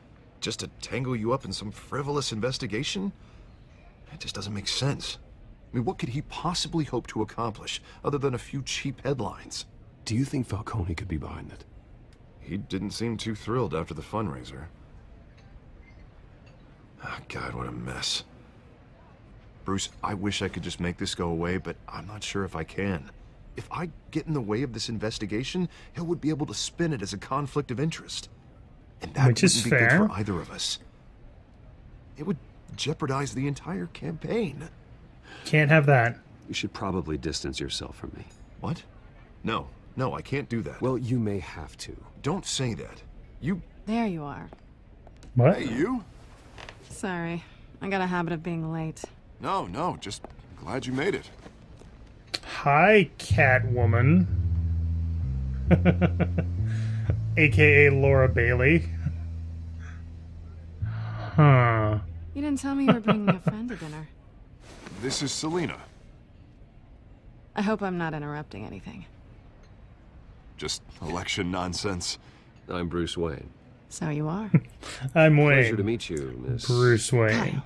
Just to tangle you up in some frivolous investigation? It just doesn't make sense. I mean, what could he possibly hope to accomplish other than a few cheap headlines? Do you think Falcone could be behind it? He didn't seem too thrilled after the fundraiser. Oh, God, what a mess. Bruce, I wish I could just make this go away, but I'm not sure if I can. If I get in the way of this investigation, Hill would be able to spin it as a conflict of interest. And that Which is wouldn't be fair. good for either of us. It would jeopardize the entire campaign. Can't have that. You should probably distance yourself from me. What? No, I can't do that. Well, you may have to. Don't say that. You... There you are. What? Hey, you? Sorry. I got a habit of being late. No, just glad you made it. Hi, Catwoman. AKA Laura Bailey. Huh. You didn't tell me you were bringing a friend to dinner. This is Selina. I hope I'm not interrupting anything. Just election nonsense. I'm Bruce Wayne. So you are. I'm Wayne. Pleasure to meet you, Miss... Bruce Wayne.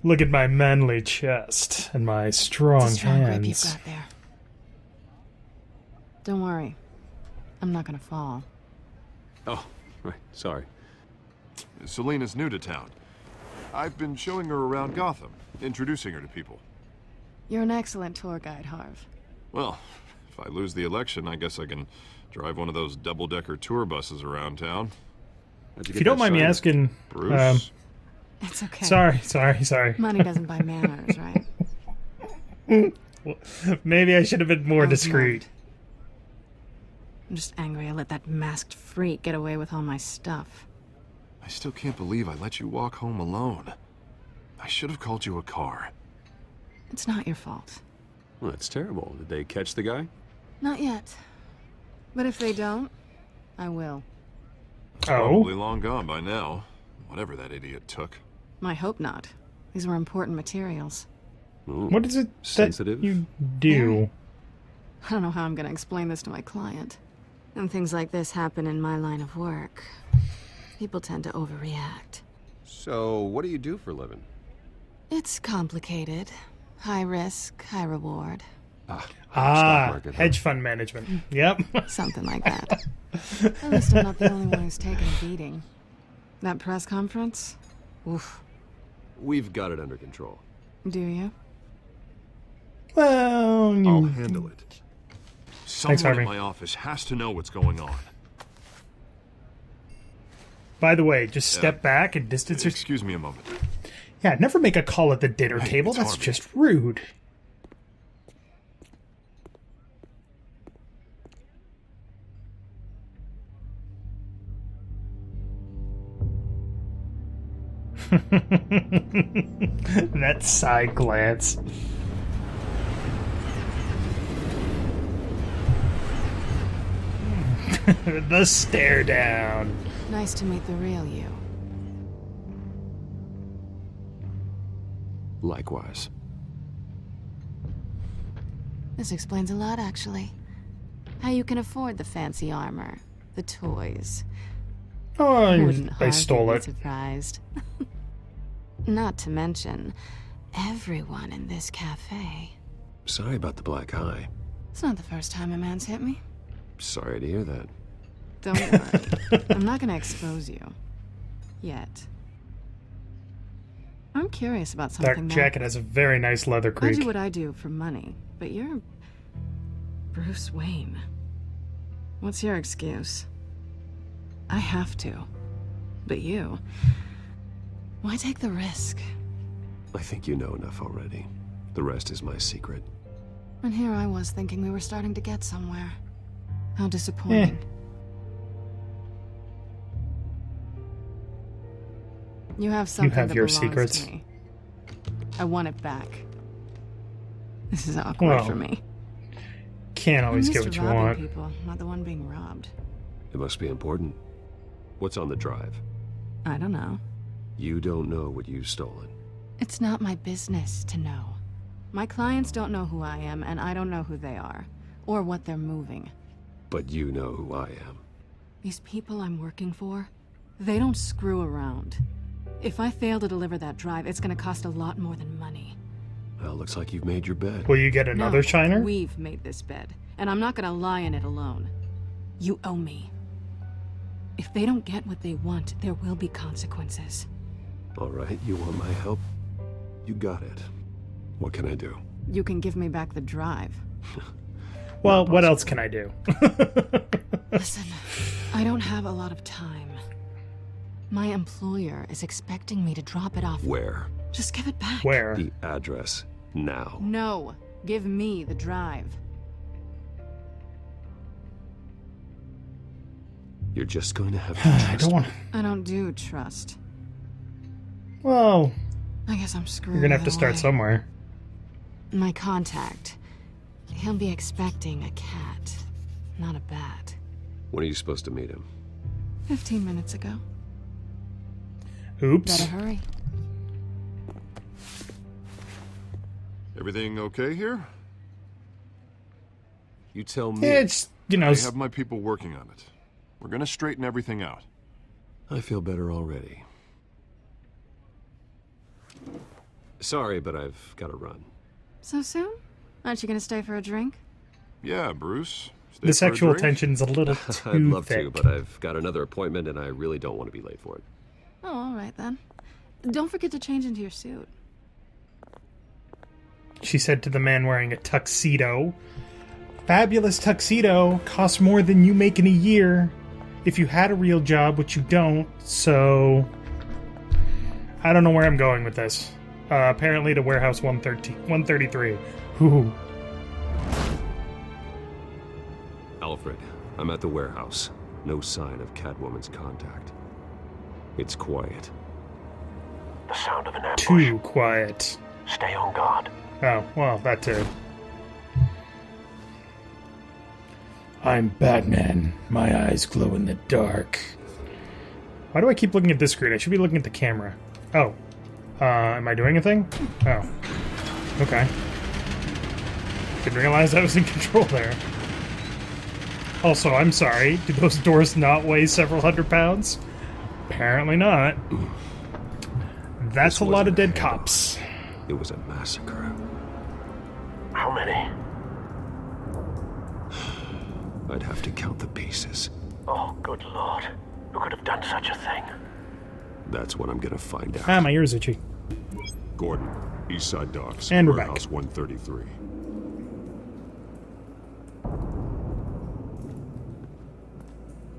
Look at my manly chest and my strong It's a strong grip you've hands. got there. Don't worry. I'm not gonna fall. Oh, right. Sorry. Selina's new to town. I've been showing her around Gotham, introducing her to people. You're an excellent tour guide, Harv. Well, if I lose the election, I guess I can drive one of those double-decker tour buses around town. If you don't mind me asking, Bruce? It's okay. Sorry. Money doesn't buy manners, right? Well, maybe I should have been more I was discreet. I'm just angry I let that masked freak get away with all my stuff. I still can't believe I let you walk home alone. I should have called you a car. It's not your fault. Well, that's terrible. Did they catch the guy? Not yet. But if they don't, I will. Probably long gone by now. Whatever that idiot took. I hope not. These were important materials. Ooh, What is it sensitive? that you do? I don't know how I'm gonna explain this to my client. And things like this happen in my line of work. People tend to overreact. So, what do you do for a living? It's complicated. High risk, high reward. Stock market, huh? Hedge fund management. Yep. Something like that. At least I'm not the only one who's taken a beating. That press conference? Oof. We've got it under control. Do you? Well, I'll handle it. Someone Harvey. in my office has to know what's going on. By the way, just step back and distance yourself. Excuse me a moment. Yeah, never make a call at the dinner Hey, table. it's That's Harvey. just rude. That side glance. The stare down. Nice to meet the real you. Likewise. This explains a lot, actually. How you can afford the fancy armor, the toys. Oh, Wouldn't they Harvey stole be it. surprised? Not to mention, everyone in this cafe. Sorry about the black eye. It's not the first time a man's hit me. Sorry to hear that. Don't worry. I'm not gonna expose you. Yet. I'm curious about Dark something. jacket has a very nice leather I creak. do what I do for money, but you're Bruce Wayne. What's your excuse? I have to. But you... why take the risk? I think you know enough already. The rest is my secret. And here I was thinking we were starting to get somewhere. How disappointing. You have something have that your belongs secrets. to me. I want it back. This is awkward for me. Can't always I'm get used what to you robbing want. people, not the one being robbed. It must be important. What's on the drive? I don't know. You don't know what you've stolen. It's not my business to know. My clients don't know who I am, and I don't know who they are, or what they're moving. But you know who I am. These people I'm working for, they don't screw around. If I fail to deliver that drive, it's gonna cost a lot more than money. Well, looks like you've made your bed. Will you get another No, shiner? We've made this bed, and I'm not gonna lie in it alone. You owe me. If they don't get what they want, there will be consequences. All right, you want my help? You got it. What can I do? You can give me back the drive. Well, what else can I do? Listen, I don't have a lot of time. My employer is expecting me to drop it off. Where? Just give it back. Where? The address. Now. No, give me the drive. You're just going to have to trust I don't want. I don't do trust. Well, I guess I'm screwed. you're gonna have to either start way. somewhere. My contact. He'll be expecting a cat, not a bat. When are you supposed to meet him? 15 minutes ago. Oops. Better hurry. Everything okay here? You tell me. It's, you know, I have my people working on it. We're gonna straighten everything out. I feel better already. Sorry, but I've got to run. So soon? Aren't you gonna stay for a drink? Yeah, Bruce. the sexual tension's a little too I'd love thick. to, but I've got another appointment and I really don't want to be late for it. Oh, all right then. Don't forget to change into your suit. She said to the man wearing a tuxedo. Fabulous tuxedo costs more than you make in a year if you had a real job, which you don't, so I don't know where I'm going with this. Apparently to warehouse 133. Ooh. Alfred, I'm at the warehouse. No sign of Catwoman's contact. It's quiet. The sound of an ambush. Too quiet. Stay on guard. Oh, well, that too. I'm Batman. My eyes glow in the dark. Why do I keep looking at this screen? I should be looking at the camera. Oh. Am I doing a thing? Oh. Okay. Didn't realize I was in control there. Also, I'm sorry. Do those doors not weigh several hundred pounds? Apparently not. That's a lot of dead cops. It was a massacre. How many? I'd have to count the pieces. Oh, good lord. Who could have done such a thing? That's what I'm gonna find out. Ah, my ears itchy. Gordon, Eastside Docks, And we're back. Warehouse 133.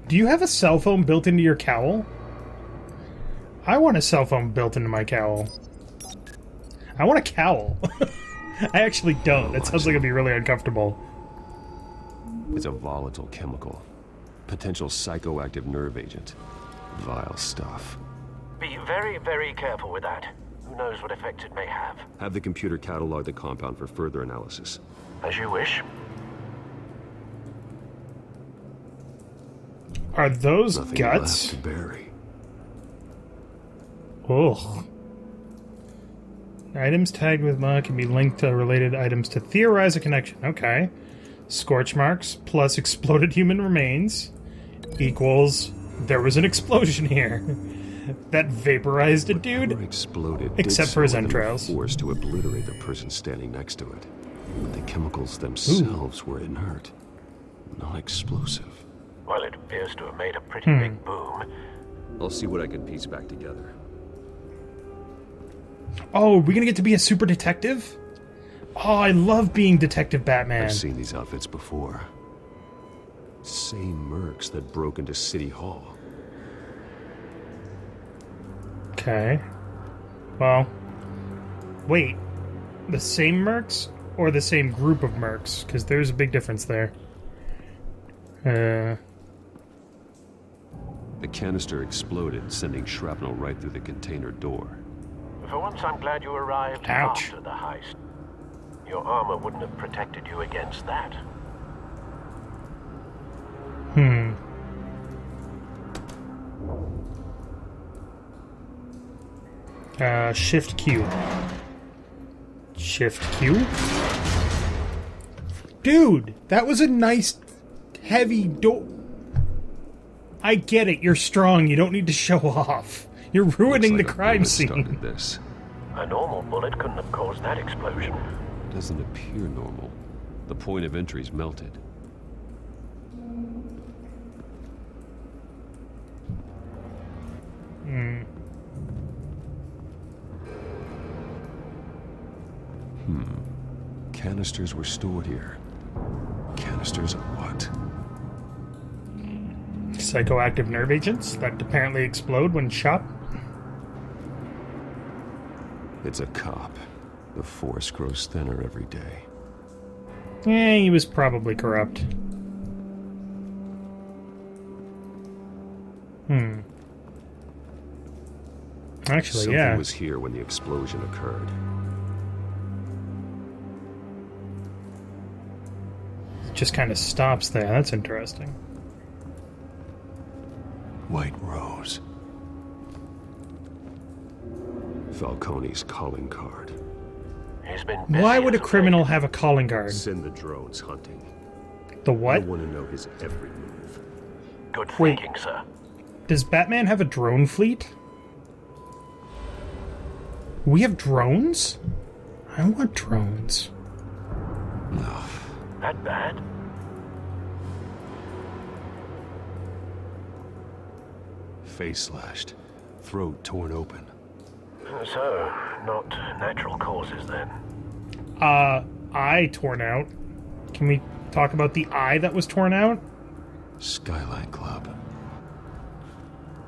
Do you have a cell phone built into your cowl? I want a cell phone built into my cowl. I want a cowl. I actually don't. That sounds like it'd be really uncomfortable. It's a volatile chemical. Potential psychoactive nerve agent. Vile stuff. Be very, very careful with that. Who knows what effect it may have. Have the computer catalog the compound for further analysis. As you wish. Are those Nothing guts? left to bury. Ugh. Items tagged with Ma can be linked to related items to theorize a connection. Okay. Scorch marks plus exploded human remains equals there was an explosion here. That vaporized a dude. Exploded. Except for his entrails. Force to obliterate the person standing next to it. But the chemicals themselves were inert, not explosive. Well, it appears to have made a pretty big boom. I'll see what I can piece back together. Oh, are we gonna get to be a super detective? Oh, I love being Detective Batman. I've seen these outfits before. Same mercs that broke into City Hall. Okay. Well, wait. The same mercs? or the same group of mercs, because there's a big difference there. The canister exploded, sending shrapnel right through the container door. For once, I'm glad you arrived after the heist. Your armor wouldn't have protected you against that. Shift Q. Shift Q? Dude, that was a nice, heavy door. I get it, you're strong, you don't need to show off. You're ruining the crime scene. This. A normal bullet couldn't have caused that explosion. Doesn't appear normal. The point of entry's melted. Canisters were stored here. Canisters of what? Psychoactive nerve agents that apparently explode when shot. It's a cop. The force grows thinner every day. He was probably corrupt. Actually, Something was here when the explosion occurred. It just kind of stops there. That's interesting. White Rose. Falcone's calling card. He's been Why would a criminal have a calling card? Send the drones hunting. The what? I want to know his every move. Good thinking, sir. Does Batman have a drone fleet? We have drones? I want drones. No. That bad? Face slashed. Throat torn open. So, not natural causes then? Eye torn out. Can we talk about the eye that was torn out? Skyline Club.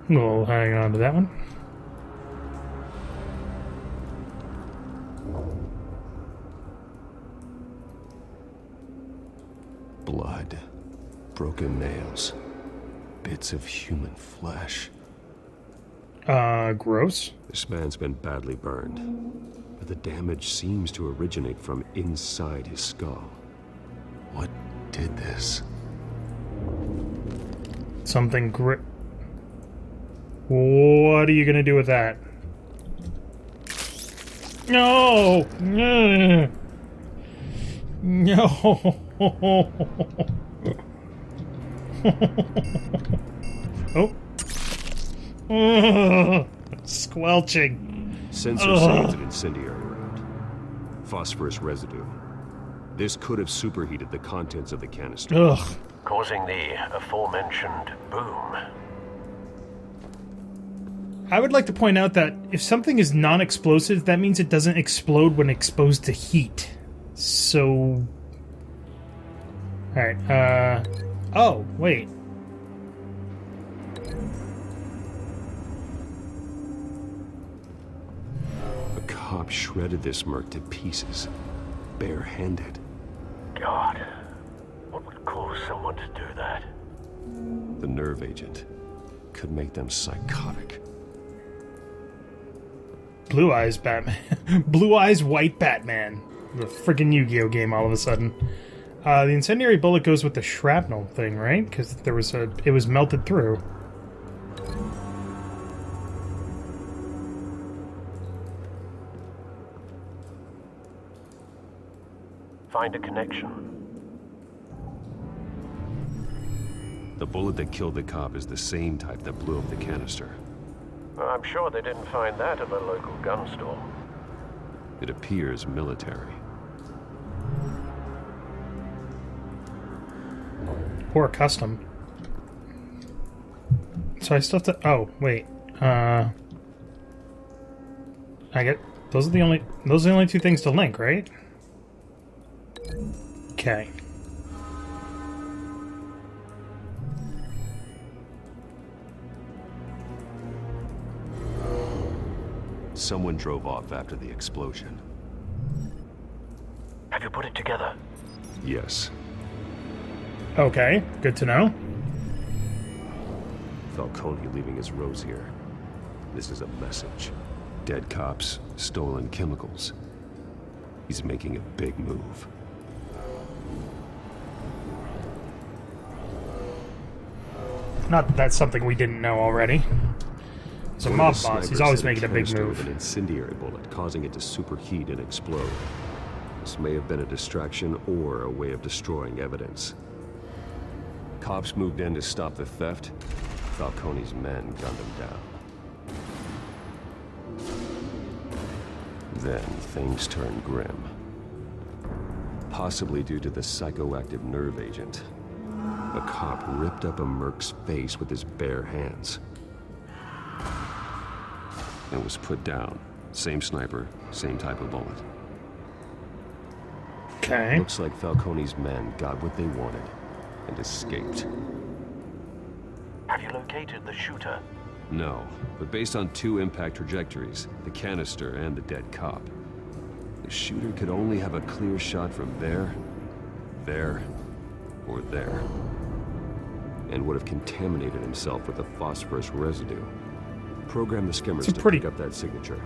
We'll hang on to that one. Blood. Broken nails. Bits of human flesh. Gross. This man's been badly burned, but the damage seems to originate from inside his skull. What did this? Something What are you gonna do with that? No! No! Oh. Squelching. Sensor saved an incendiary round. Phosphorus residue. This could have superheated the contents of the canister. Causing the aforementioned boom. I would like to point out that if something is non-explosive, that means it doesn't explode when exposed to heat. So... Alright, oh, wait. A cop shredded this merc to pieces. Bare-handed. God. What would cause someone to do that? The nerve agent could make them psychotic. Blue Eyes Batman. Blue Eyes White Batman. The friggin' Yu-Gi-Oh game all of a sudden. The incendiary bullet goes with the shrapnel thing, right? Because there was it was melted through. Find a connection. The bullet that killed the cop is the same type that blew up the canister. I'm sure they didn't find that at a local gun store. It appears military. Or custom. So I still have to... Oh, wait. I get... Those are the only two things to link, right? Okay. Someone drove off after the explosion. Have you put it together? Yes. Okay, good to know. Falcone leaving his rose here. This is a message. Dead cops, stolen chemicals. He's making a big move. Not that that's something we didn't know already. He's a mob boss. He's always making a big move. An incendiary bullet, causing it to superheat and explode. This may have been a distraction or a way of destroying evidence. Cops moved in to stop the theft. Falcone's men gunned him down. Then things turned grim. Possibly due to the psychoactive nerve agent. A cop ripped up a merc's face with his bare hands. And was put down. Same sniper, same type of bullet. Okay. Looks like Falcone's men got what they wanted and escaped. Have you located the shooter? No, but based on 2 impact trajectories, the canister and the dead cop, the shooter could only have a clear shot from there, or there, and would have contaminated himself with the phosphorus residue. Program the skimmers to pick up that signature.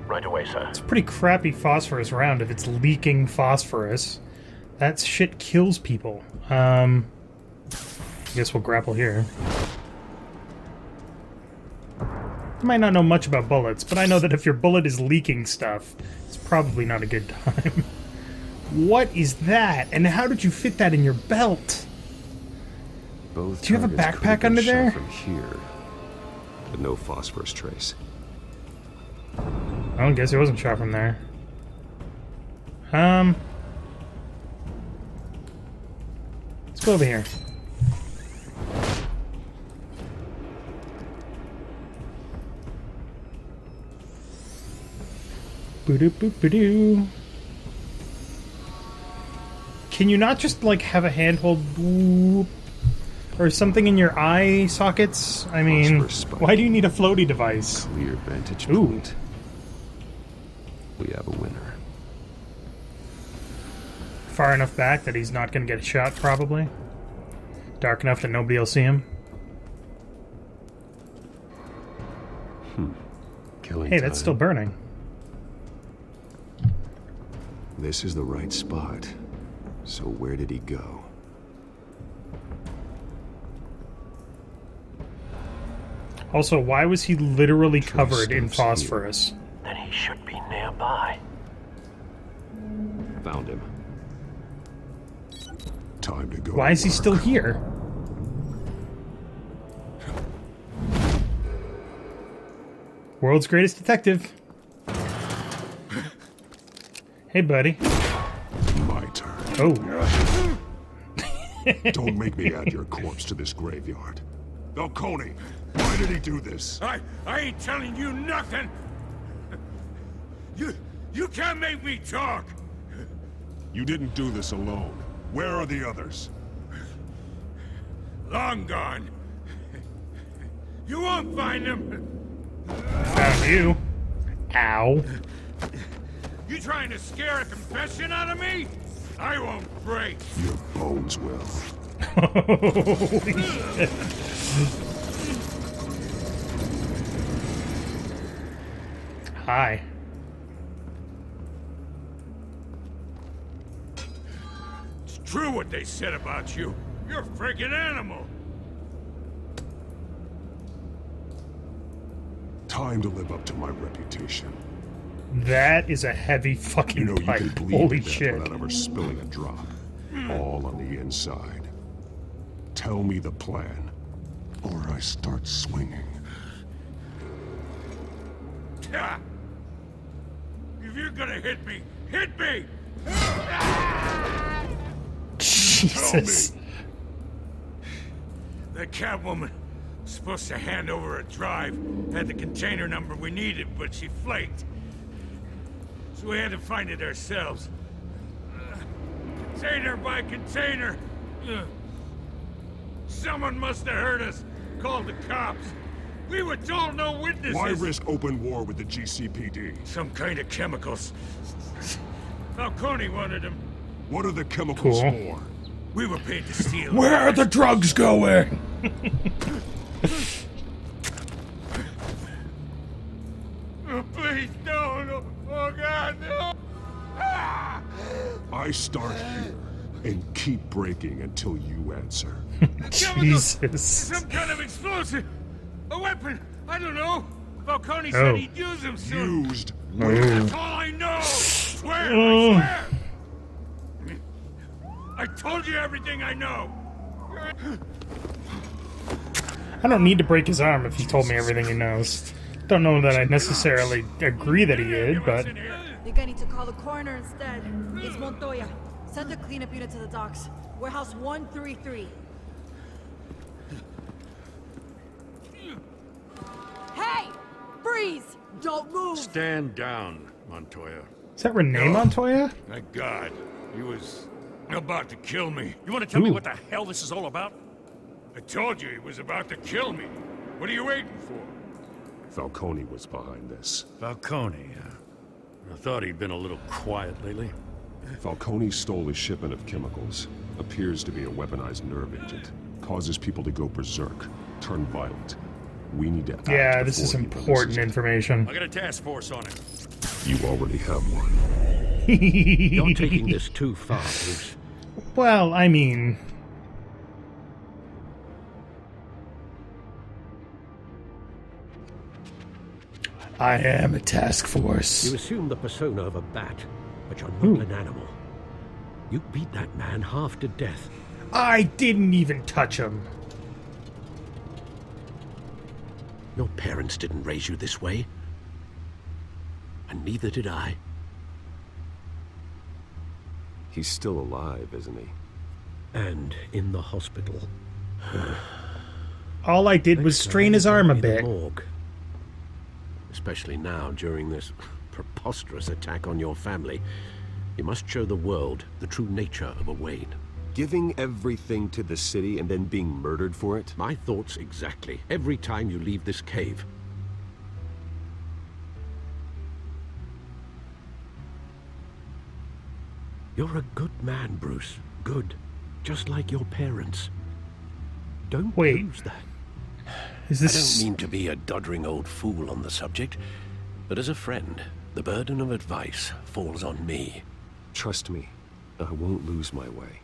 Right away, sir. It's a pretty crappy phosphorus round if it's leaking phosphorus. That shit kills people. I guess we'll grapple here. I might not know much about bullets, but I know that if your bullet is leaking stuff, it's probably not a good time. What is that? And how did you fit that in your belt? Both Do you have a targets backpack could have under been there? shot from here, but no phosphorus trace. I don't guess it wasn't shot from there. Let's go over here. Boo-doo-boo-boo-doo. Can you not just, like, have a handhold or something in your eye sockets? I mean, why do you need a floaty device? Clear vantage point. We have a winner. Far enough back that he's not going to get shot, probably. Dark enough that nobody will see him. Killing Hey, that's time. still burning. This is the right spot. So where did he go? Also, why was he literally covered in phosphorus? Then he should be nearby. Found him. Time to go. Why is he still here? World's greatest detective. Hey, buddy. My turn. Oh. Don't make me add your corpse to this graveyard. Falcone, why did he do this? I ain't telling you nothing. You can't make me talk. You didn't do this alone. Where are the others? Long gone. You won't find them. Found you. Ow. You trying to scare a confession out of me? I won't break. Your bones will. Holy shit. Hi. It's true what they said about you. You're a freaking animal. Time to live up to my reputation. That is a heavy fucking You know you pipe. can bleed Holy to death shit. without ever spilling a drop. All on the inside. Tell me the plan, or I start swinging. Ha! If you're gonna hit me, hit me! Jesus. That Catwoman was supposed to hand over a drive, had the container number we needed, but she flaked. So we had to find it ourselves. Container by container. Someone must have heard us, called the cops. We were told no witnesses. Why risk open war with the GCPD? Some kind of chemicals. Falcone wanted him. What are the chemicals for? We were paid to steal. Where are the drugs going? Oh, please, no. Oh, God, no. Ah! I start here and keep breaking until you answer. Jesus. Some kind of explosive. A weapon. I don't know. Falcone Oh. said he'd use them soon. Used. That's all I know. Swear, I swear. I told you everything I know. I don't need to break his arm if he told me everything he knows. Don't know that I necessarily agree that he did, but... Think I need to call the coroner instead. It's Montoya. Send the cleanup unit to the docks. Warehouse 133. Hey! Freeze! Don't move! Stand down, Montoya. Is that Renee Montoya? My God, he was about to kill me. You want to tell me what the hell this is all about? I told you he was about to kill me. What are you waiting for? Falcone was behind this. Falcone, I thought he'd been a little quiet lately. Falcone stole a shipment of chemicals. Appears to be a weaponized nerve agent. Causes people to go berserk, turn violent. We need to act. Yeah, this is important information. I got a task force on it. You already have one. You're taking this too far, Bruce. Well, I mean... I am a task force. You assume the persona of a bat, but you're not an animal. You beat that man half to death. I didn't even touch him. Your parents didn't raise you this way. And neither did I. He's still alive, isn't he? And in the hospital. All I did was strain his arm a In the bit. morgue. Especially now, during this preposterous attack on your family. You must show the world the true nature of a Wayne. Giving everything to the city and then being murdered for it? My thoughts exactly. Every time you leave this cave. You're a good man, Bruce. Good. Just like your parents. Don't lose that. Is this... I don't mean to be a doddering old fool on the subject, but as a friend, the burden of advice falls on me. Trust me, I won't lose my way.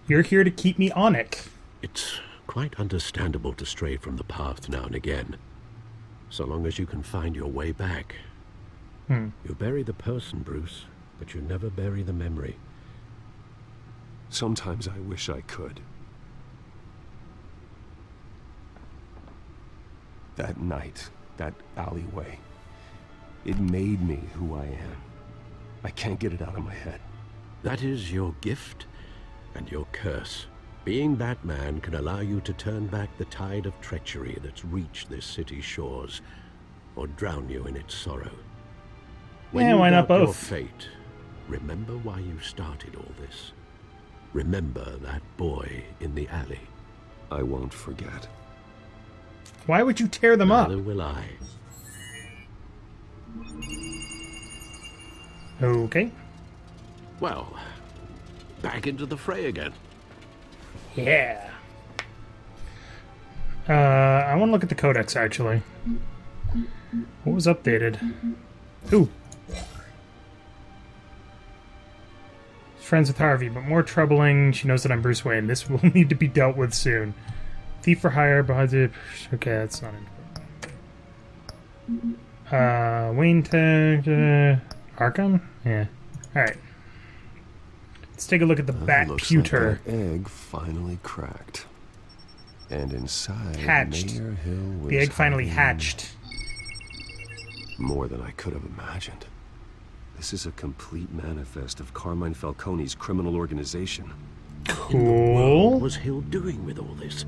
You're here to keep me on it. It's quite understandable to stray from the path now and again, so long as you can find your way back. You bury the person, Bruce, but you never bury the memory. Sometimes I wish I could. That night, that alleyway, it made me who I am. I can't get it out of my head. That is your gift and your curse. Being Batman can allow you to turn back the tide of treachery that's reached this city's shores, or drown you in its sorrow. When Yeah, you why not doubt your both? fate, remember why you started all this. Remember that boy in the alley. I won't forget. Why would you tear them up? Neither will I. Okay. Well, back into the fray again. Yeah. I want to look at the codex, actually. What was updated? Ooh. Friends with Harvey, but more troubling. She knows that I'm Bruce Wayne. This will need to be dealt with soon. Thief for hire behind the... Okay, that's not important. Wayne to... Arkham? Yeah. Alright. Let's take a look at the bat Looks pewter. like that egg finally cracked. And inside, Hatched. Mayor Hill was The egg finally hiding hatched. more than I could have imagined. This is a complete manifest of Carmine Falcone's criminal organization. In the world was Hill doing with all this?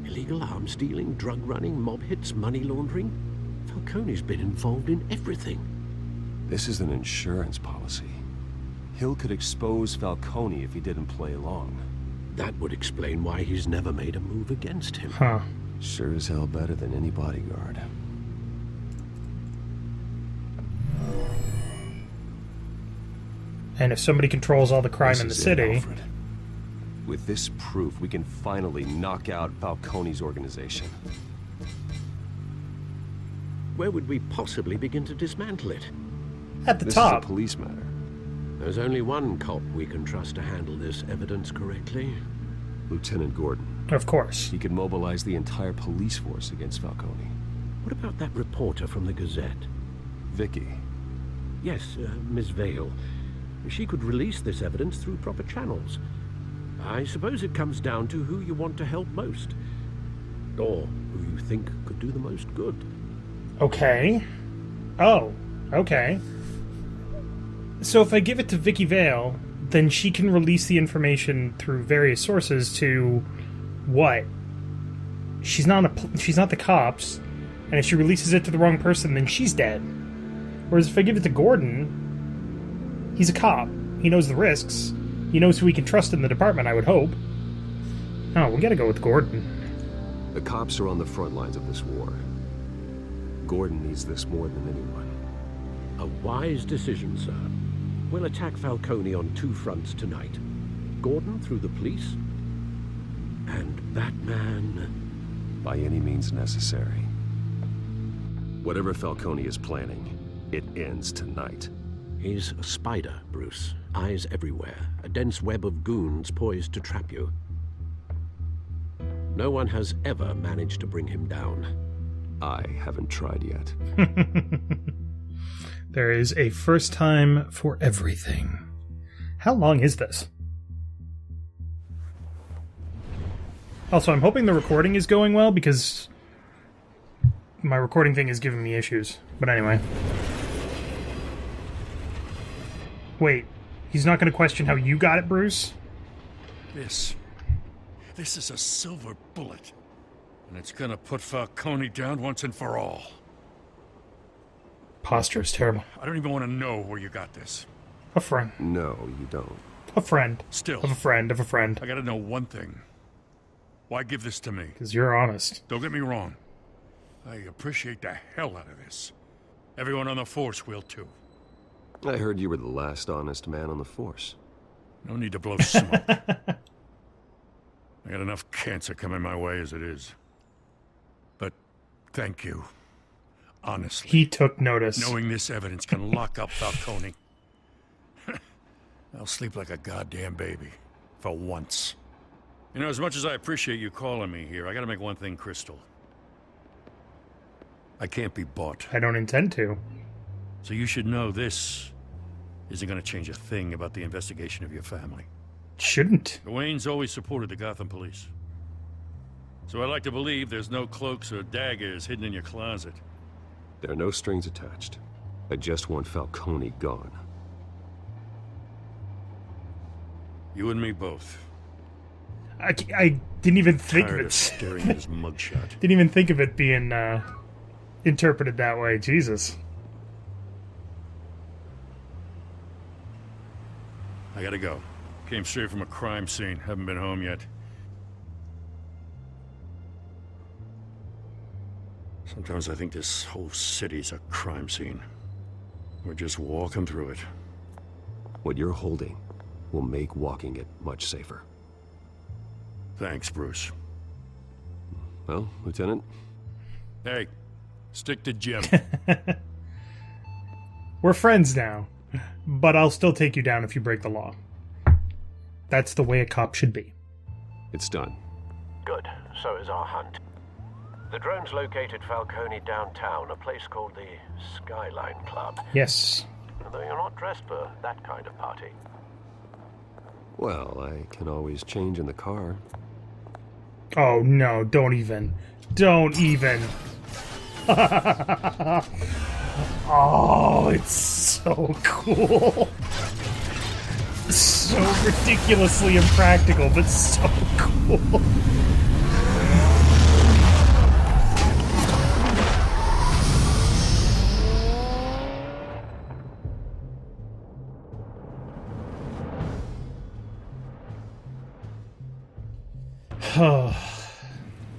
Illegal arms dealing, drug running, mob hits, money laundering? Falcone's been involved in everything. This is an insurance policy. Hill could expose Falcone if he didn't play along. That would explain why he's never made a move against him. Huh. Sure as hell better than any bodyguard. And if somebody controls all the crime in the city... With this proof, we can finally knock out Falcone's organization. Where would we possibly begin to dismantle it? At the This top. is a police matter. There's only one cop we can trust to handle this evidence correctly. Lieutenant Gordon. Of course. He could mobilize the entire police force against Falcone. What about that reporter from the Gazette? Vicky. Yes, Miss Vale. She could release this evidence through proper channels. I suppose it comes down to who you want to help most. Or who you think could do the most good. Okay. Oh, okay. So if I give it to Vicky Vale, then she can release the information through various sources to what? She's not the cops, and if she releases it to the wrong person, then she's dead. Whereas if I give it to Gordon, he's a cop. He knows the risks. He knows who he can trust in the department, I would hope. Oh, we gotta go with Gordon. The cops are on the front lines of this war. Gordon needs this more than anyone. A wise decision, sir. We'll attack Falcone on two fronts tonight. Gordon through the police, and that man... By any means necessary. Whatever Falcone is planning, it ends tonight. He's a spider, Bruce. Eyes everywhere. A dense web of goons poised to trap you. No one has ever managed to bring him down. I haven't tried yet. There is a first time for everything. How long is this? Also, I'm hoping the recording is going well because my recording thing is giving me issues. But anyway. Wait, he's not going to question how you got it, Bruce? This is a silver bullet. And it's gonna put Falcone down once and for all. Posture is terrible. I don't even want to know where you got this. A friend. No, you don't. A friend. Still. Of a friend, of a friend. I gotta know one thing. Why give this to me? Because you're honest. Don't get me wrong. I appreciate the hell out of this. Everyone on the force will too. I heard you were the last honest man on the force. No need to blow smoke. I got enough cancer coming my way as it is. But thank you. Honestly. He took notice. Knowing this evidence can lock up Falcone. I'll sleep like a goddamn baby. For once. You know, as much as I appreciate you calling me here, I gotta make one thing crystal. I can't be bought. I don't intend to. So you should know this isn't gonna change a thing about the investigation of your family. Shouldn't. The Waynes always supported the Gotham police. So I like to believe there's no cloaks or daggers hidden in your closet. There are no strings attached. I just want Falcone gone. You and me both. I didn't even think Tired of it. Staring at his mugshot. Didn't even think of it being interpreted that way. Jesus. I gotta go. Came straight from a crime scene. Haven't been home yet. Sometimes I think this whole city's a crime scene. We're just walking through it. What you're holding will make walking it much safer. Thanks, Bruce. Well, Lieutenant? Hey, stick to Jim. We're friends now, but I'll still take you down if you break the law. That's the way a cop should be. It's done. Good. So is our hunt. The drones located Falcone downtown, a place called the Skyline Club. Yes. Though you're not dressed for that kind of party. Well, I can always change in the car. Oh, no, don't even. Don't even. Oh, it's so cool. So ridiculously impractical, but so cool.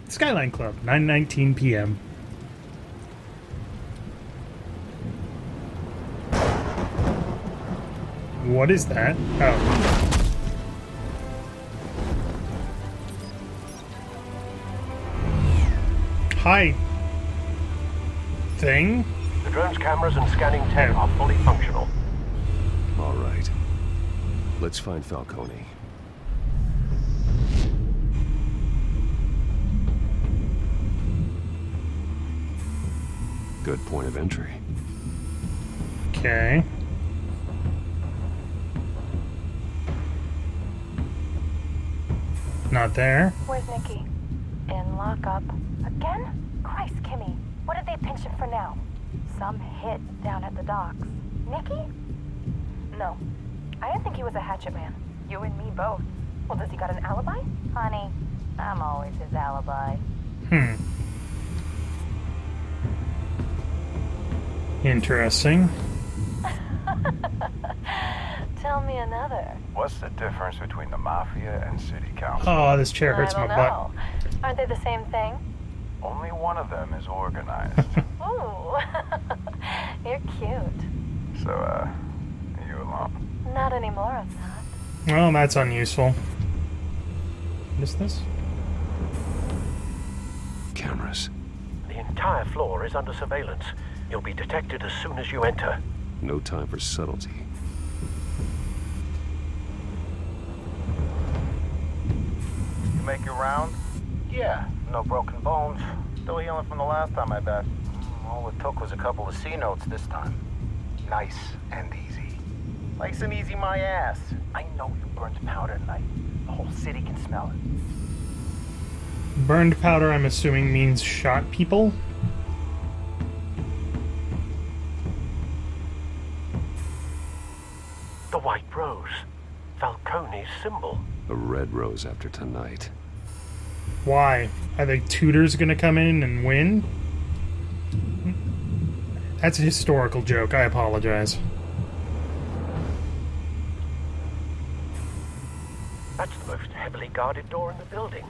Skyline Club, 9:19 p.m. What is that? Oh. Hi. Thing? The drone's cameras and scanning tech are fully functional. All right. Let's find Falcone. Good point of entry. Okay. Not there. Where's Nikki? In lockup. Again? Christ, Kimmy. What did they pinch him for now? Some hit down at the docks. Nikki? No. I didn't think he was a hatchet man. You and me both. Well, does he got an alibi? Honey, I'm always his alibi. Interesting. Tell me another. What's the difference between the Mafia and City Council? Oh, this chair hurts I my don't butt. know. Aren't they the same thing? Only one of them is organized. Ooh, you're cute. So, are you alone? Not anymore, I'm not. Well, that's unuseful. What is this? Cameras. The entire floor is under surveillance. You'll be detected as soon as you enter. No time for subtlety. You make your round? Yeah, no broken bones. Still healing from the last time I bet. All it took was a couple of C notes this time. Nice and easy. Nice and easy my ass. I know you burned powder tonight. The whole city can smell it. Burned powder, I'm assuming, means shot people? The White Rose. Falcone's symbol. A red rose after tonight. Why? Are the tutors gonna come in and win? That's a historical joke, I apologize. That's the most heavily guarded door in the building.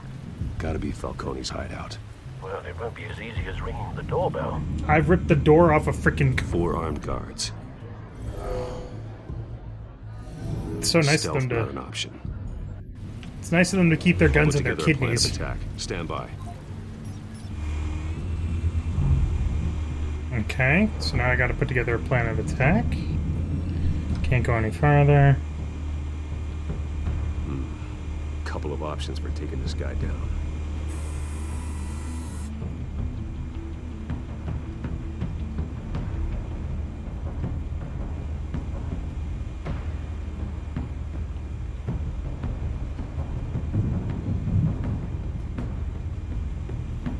Gotta be Falcone's hideout. Well, it won't be as easy as ringing the doorbell. I've ripped the door off a freaking... 4 armed guards. It's so nice of them Stealth not an to... option. It's nice of them to keep their guns in their Put together a plan of kidneys. attack. Stand by. Okay, so now I gotta put together a plan of attack. Can't go any farther. Couple of options for taking this guy down.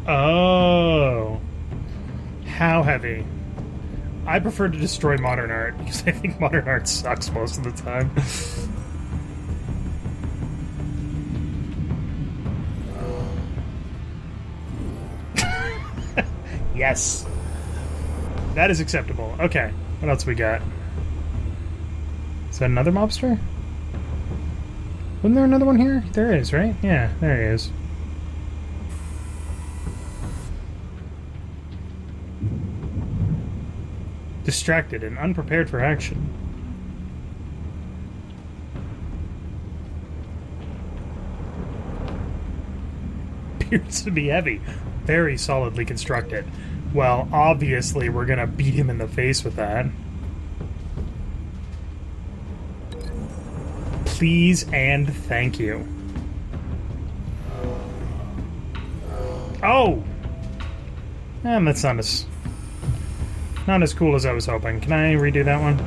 Oh. How heavy? I prefer to destroy modern art because I think modern art sucks most of the time. Yes. That is acceptable. Okay. What else we got? Is that another mobster? Wasn't there another one here? There is, right? Yeah, there he is. Distracted and unprepared for action. Appears to be heavy. Very solidly constructed. Well, obviously we're gonna beat him in the face with that. Please and thank you. Oh! That's not as cool as I was hoping. Can I redo that one?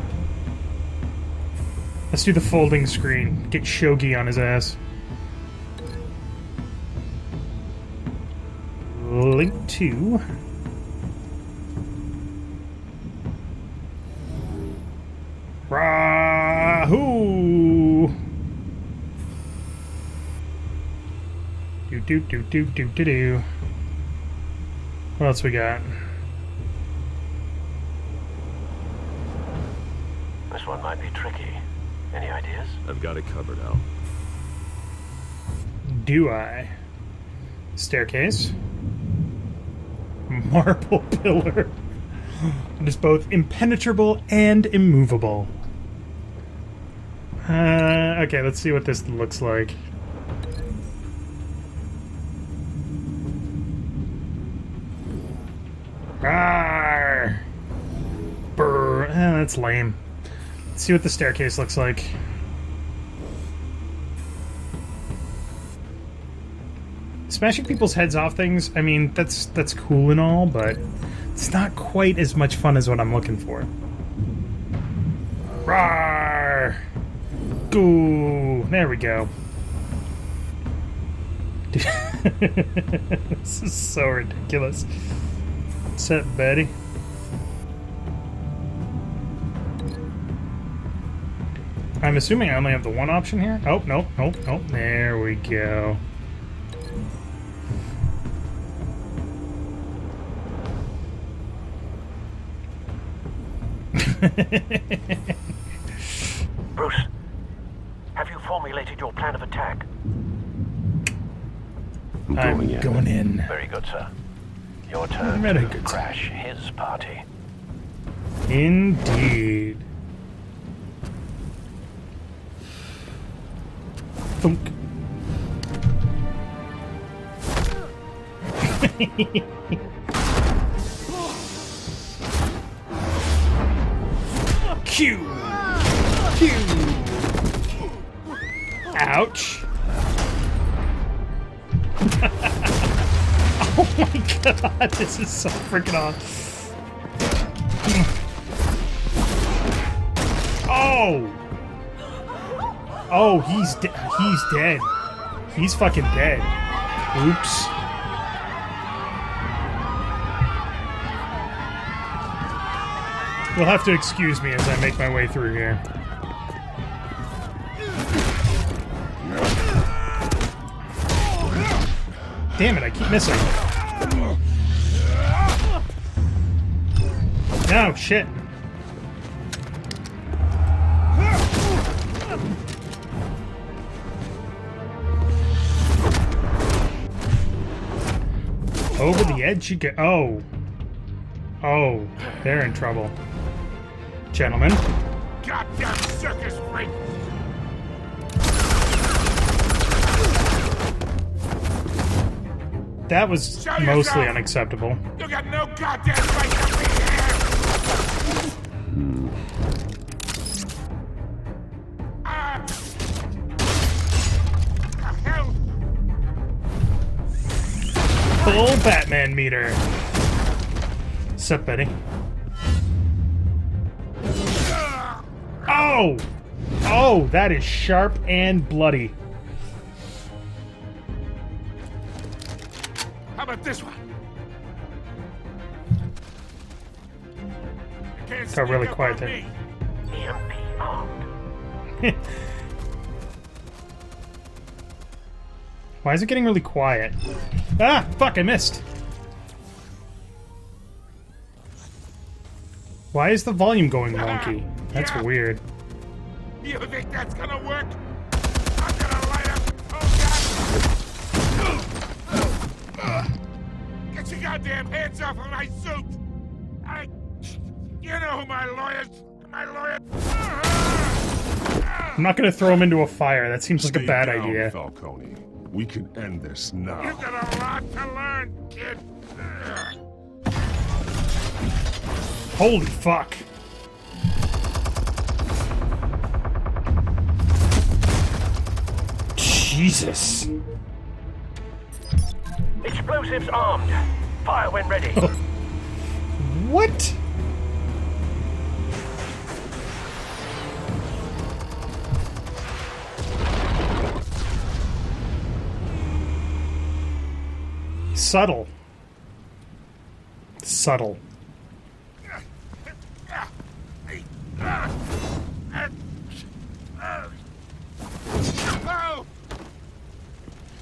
Let's do the folding screen. Get Shogi on his ass. Link to... Rahoo! Do. What else we got? This one might be tricky. Any ideas? I've got it covered, Al. Do I? Staircase. Marble pillar. It is both impenetrable and immovable. Okay, let's see what this looks like. Arrgh. Brr. That's lame. Let's see what the staircase looks like. Smashing people's heads off things, I mean, that's cool and all, but it's not quite as much fun as what I'm looking for. Rawr! Ooh, there we go. This is so ridiculous. What's up, buddy? I'm assuming I only have the one option here. Oh, nope, nope, nope. There we go. Bruce, have you formulated your plan of attack? I'm going in. Very good, sir. Your turn to crash his party. Indeed. Thunk. Q. Q. Ouch. Oh my god, this is so freaking awesome. Oh! Oh, he's dead. He's fucking dead. Oops. You'll have to excuse me as I make my way through here. Damn it, I keep missing. No, shit. Over the edge you go. Oh. Oh, they're in trouble. Gentlemen. Goddamn circus freak! That was mostly unacceptable. You got no goddamn right to be here! Hell! Full Batman meter. Sup, Betty? Oh! Oh, that is sharp and bloody. How about this one? Got really quiet there. EMP armed. Why is it getting really quiet? Ah, fuck, I missed. Why is the volume going wonky? That's weird. You think that's gonna work? I'm gonna light up. Oh god! Get your goddamn hands off of my suit! You know who my lawyers. I'm not gonna throw him into a fire. That seems like a bad down, idea. Falcone. We can end this now. You got a lot to learn, kid. Holy fuck. Jesus. Explosives armed. Fire when ready. What? Subtle. Subtle.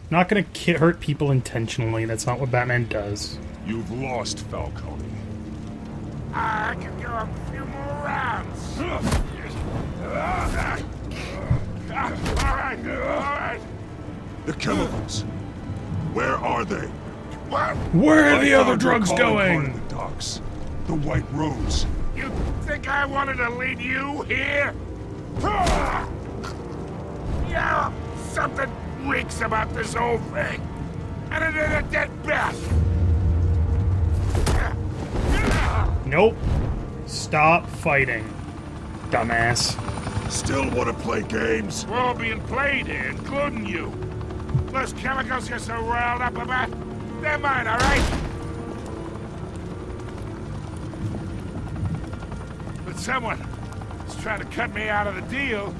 Not gonna hurt people intentionally. That's not what Batman does. You've lost, Falcone. I can go a few more rounds. Alright. The chemicals. Where are they? What? Where are the I other found your drugs calling card going? in the docks. The White Rose. You think I wanted to lead you here? Yeah, something reeks about this whole thing. And it is a dead bat. Nope. Stop fighting, dumbass. Still want to play games? We're all being played here, including you. Those chemicals you're so riled up about, they're mine, all right? But someone is trying to cut me out of the deal,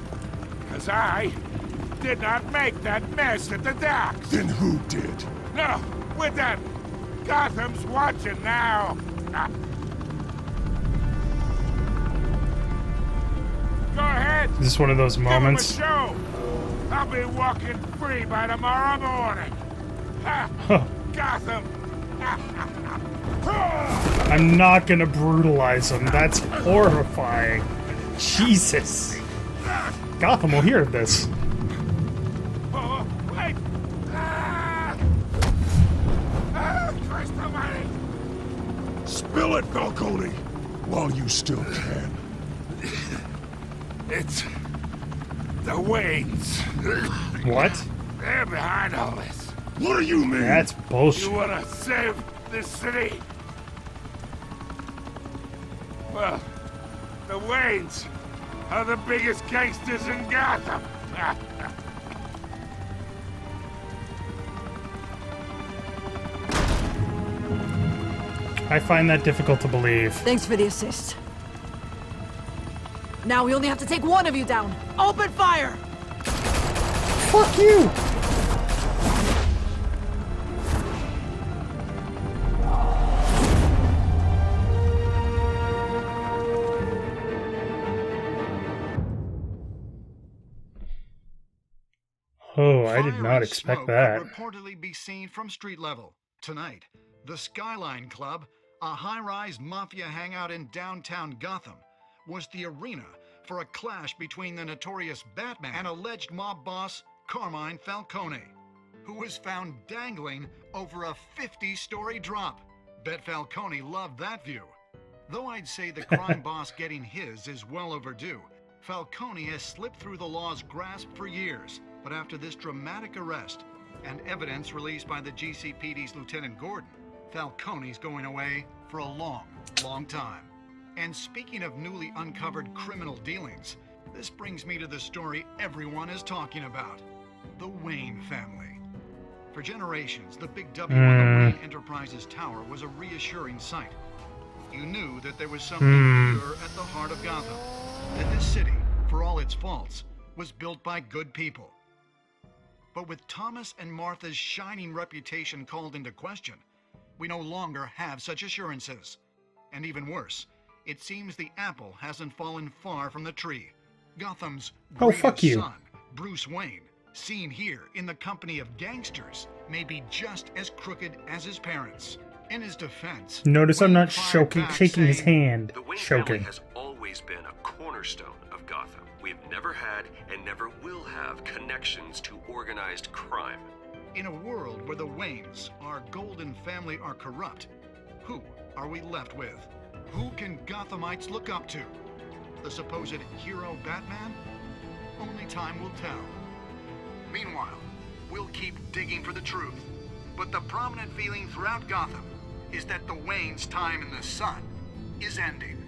because I did not make that mess at the docks. Then who did? No, we're done. Gotham's watching now. Go ahead. Is this one of those moments? Give 'em a show. I'll be walking free by tomorrow morning. Ha! Gotham. I'm not gonna brutalize him. That's horrifying. Jesus. Gotham will hear of this. Oh, wait. Christ almighty. Spill it, Falcone, while you still can. It's the Waynes. What? They're behind all this. What do you mean? That's bullshit. You want to save this city? Well, the Waynes are the biggest gangsters in Gotham. I find that difficult to believe. Thanks for the assist. Now we only have to take one of you down. Open fire! Fuck you! Oh, I did not expect that. Could reportedly be seen from street level. Tonight, the Skyline Club, a high-rise mafia hangout in downtown Gotham, was the arena for a clash between the notorious Batman and alleged mob boss Carmine Falcone, who was found dangling over a 50-story drop. Bet Falcone loved that view. Though I'd say the crime boss getting his is well overdue, Falcone has slipped through the law's grasp for years. But after this dramatic arrest and evidence released by the GCPD's Lieutenant Gordon, Falcone's going away for a long, long time. And speaking of newly uncovered criminal dealings, this brings me to the story everyone is talking about. The Wayne family. For generations, the Big W on the Wayne Enterprises Tower was a reassuring sight. You knew that there was something pure at the heart of Gotham. That this city, for all its faults, was built by good people. But with Thomas and Martha's shining reputation called into question, we no longer have such assurances. And even worse, it seems the apple hasn't fallen far from the tree. Gotham's greatest son, Bruce Wayne, seen here in the company of gangsters, may be just as crooked as his parents. In his defense, notice I'm not shaking his hand. The Wayne family has always been a cornerstone of Gotham. We've never had and never will have connections to organized crime. In a world where the Waynes, our golden family, are corrupt, who are we left with? Who can Gothamites look up to? The supposed hero Batman? Only time will tell. Meanwhile, we'll keep digging for the truth. But the prominent feeling throughout Gotham is that the Waynes' time in the sun is ending.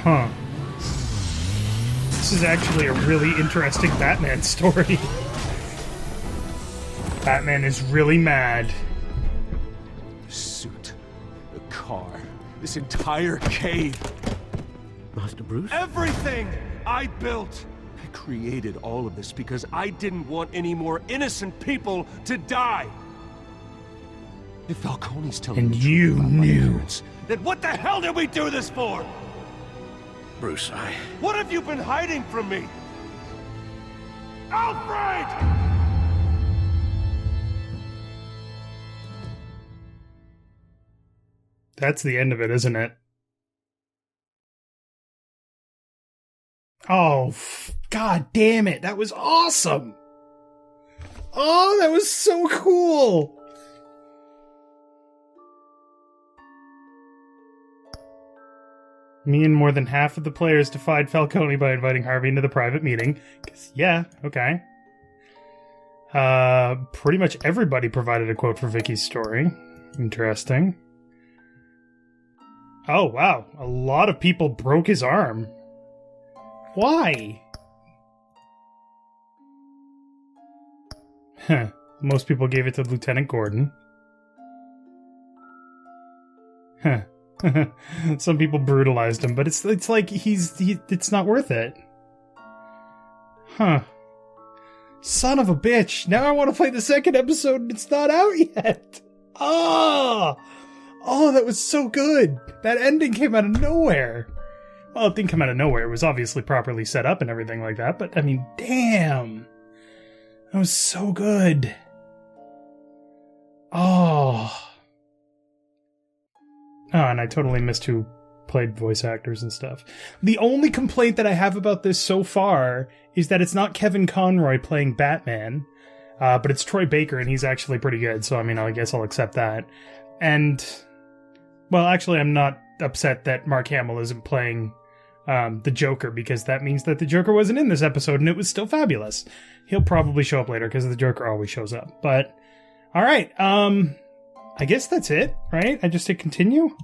Huh. This is actually a really interesting Batman story. Batman is really mad. The suit, the car, this entire cave. Master Bruce? Everything I built. I created all of this because I didn't want any more innocent people to die. If Falcone's telling me you knew. Parents, then what the hell did we do this for? Bruce, What have you been hiding from me? Alfred! That's the end of it, isn't it? Oh, God damn it. That was awesome. Oh, that was so cool. Me and more than half of the players defied Falcone by inviting Harvey into the private meeting. 'Cause, yeah, okay. Pretty much everybody provided a quote for Vicky's story. Interesting. Oh, wow. A lot of people broke his arm. Why? Huh. Most people gave it to Lieutenant Gordon. Huh. Some people brutalized him, but it's like it's not worth it. Huh. Son of a bitch. Now I want to play the second episode and it's not out yet. Oh, that was so good. That ending came out of nowhere. Well, it didn't come out of nowhere. It was obviously properly set up and everything like that, but I mean, damn. That was so good. Oh, and I totally missed who played voice actors and stuff. The only complaint that I have about this so far is that it's not Kevin Conroy playing Batman, but it's Troy Baker, and he's actually pretty good, so I mean, I guess I'll accept that. And, well, actually, I'm not upset that Mark Hamill isn't playing the Joker, because that means that the Joker wasn't in this episode, and it was still fabulous. He'll probably show up later, because the Joker always shows up. But, alright, I guess that's it, right? I just hit continue?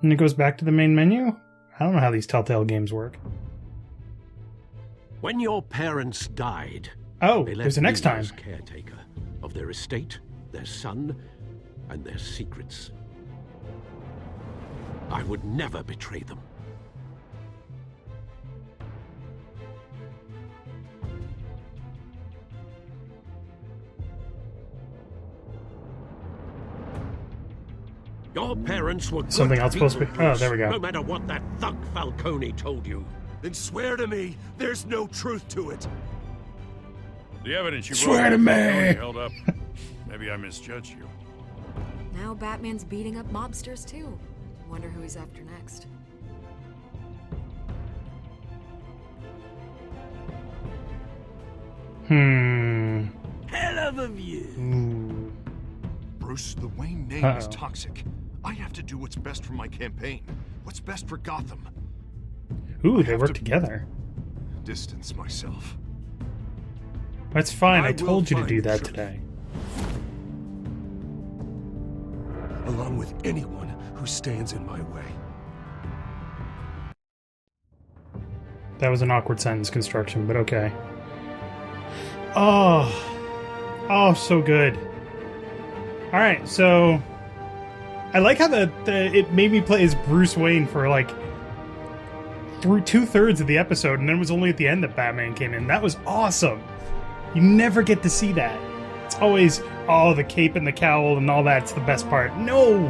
And it goes back to the main menu? I don't know how these Telltale games work. When your parents died, oh, they there's left a next me time. as caretaker of their estate, their son, and their secrets. I would never betray them. Your parents were good Something else people, supposed to be... Bruce, Oh, there we go. no matter what that thug Falcone told you. Then swear to me there's no truth to it. The evidence you Swear to brought me. Falcone held up. Maybe I misjudged you. Now Batman's beating up mobsters too. Wonder who he's after next. Hell of a view. Ooh. Bruce, the Wayne name is toxic. I have to do what's best for my campaign. What's best for Gotham. Ooh, they work together. Distance myself. That's fine, I will told you to find do that truth. today. Along with anyone who stands in my way. That was an awkward sentence construction, but okay. Oh, so good. Alright, so... I like how it made me play as Bruce Wayne for, like, through 2/3 of the episode, and then it was only at the end that Batman came in. That was awesome! You never get to see that. It's always, the cape and the cowl and all that's the best part. No!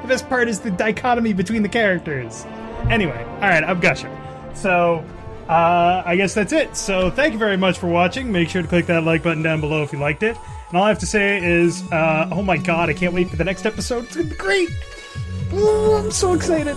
The best part is the dichotomy between the characters. Anyway, alright, I'm gushing. So... I guess that's it. So thank you very much for watching. Make sure to click that like button down below if you liked it. And all I have to say is, oh my god, I can't wait for the next episode. It's gonna be great. Ooh, I'm so excited.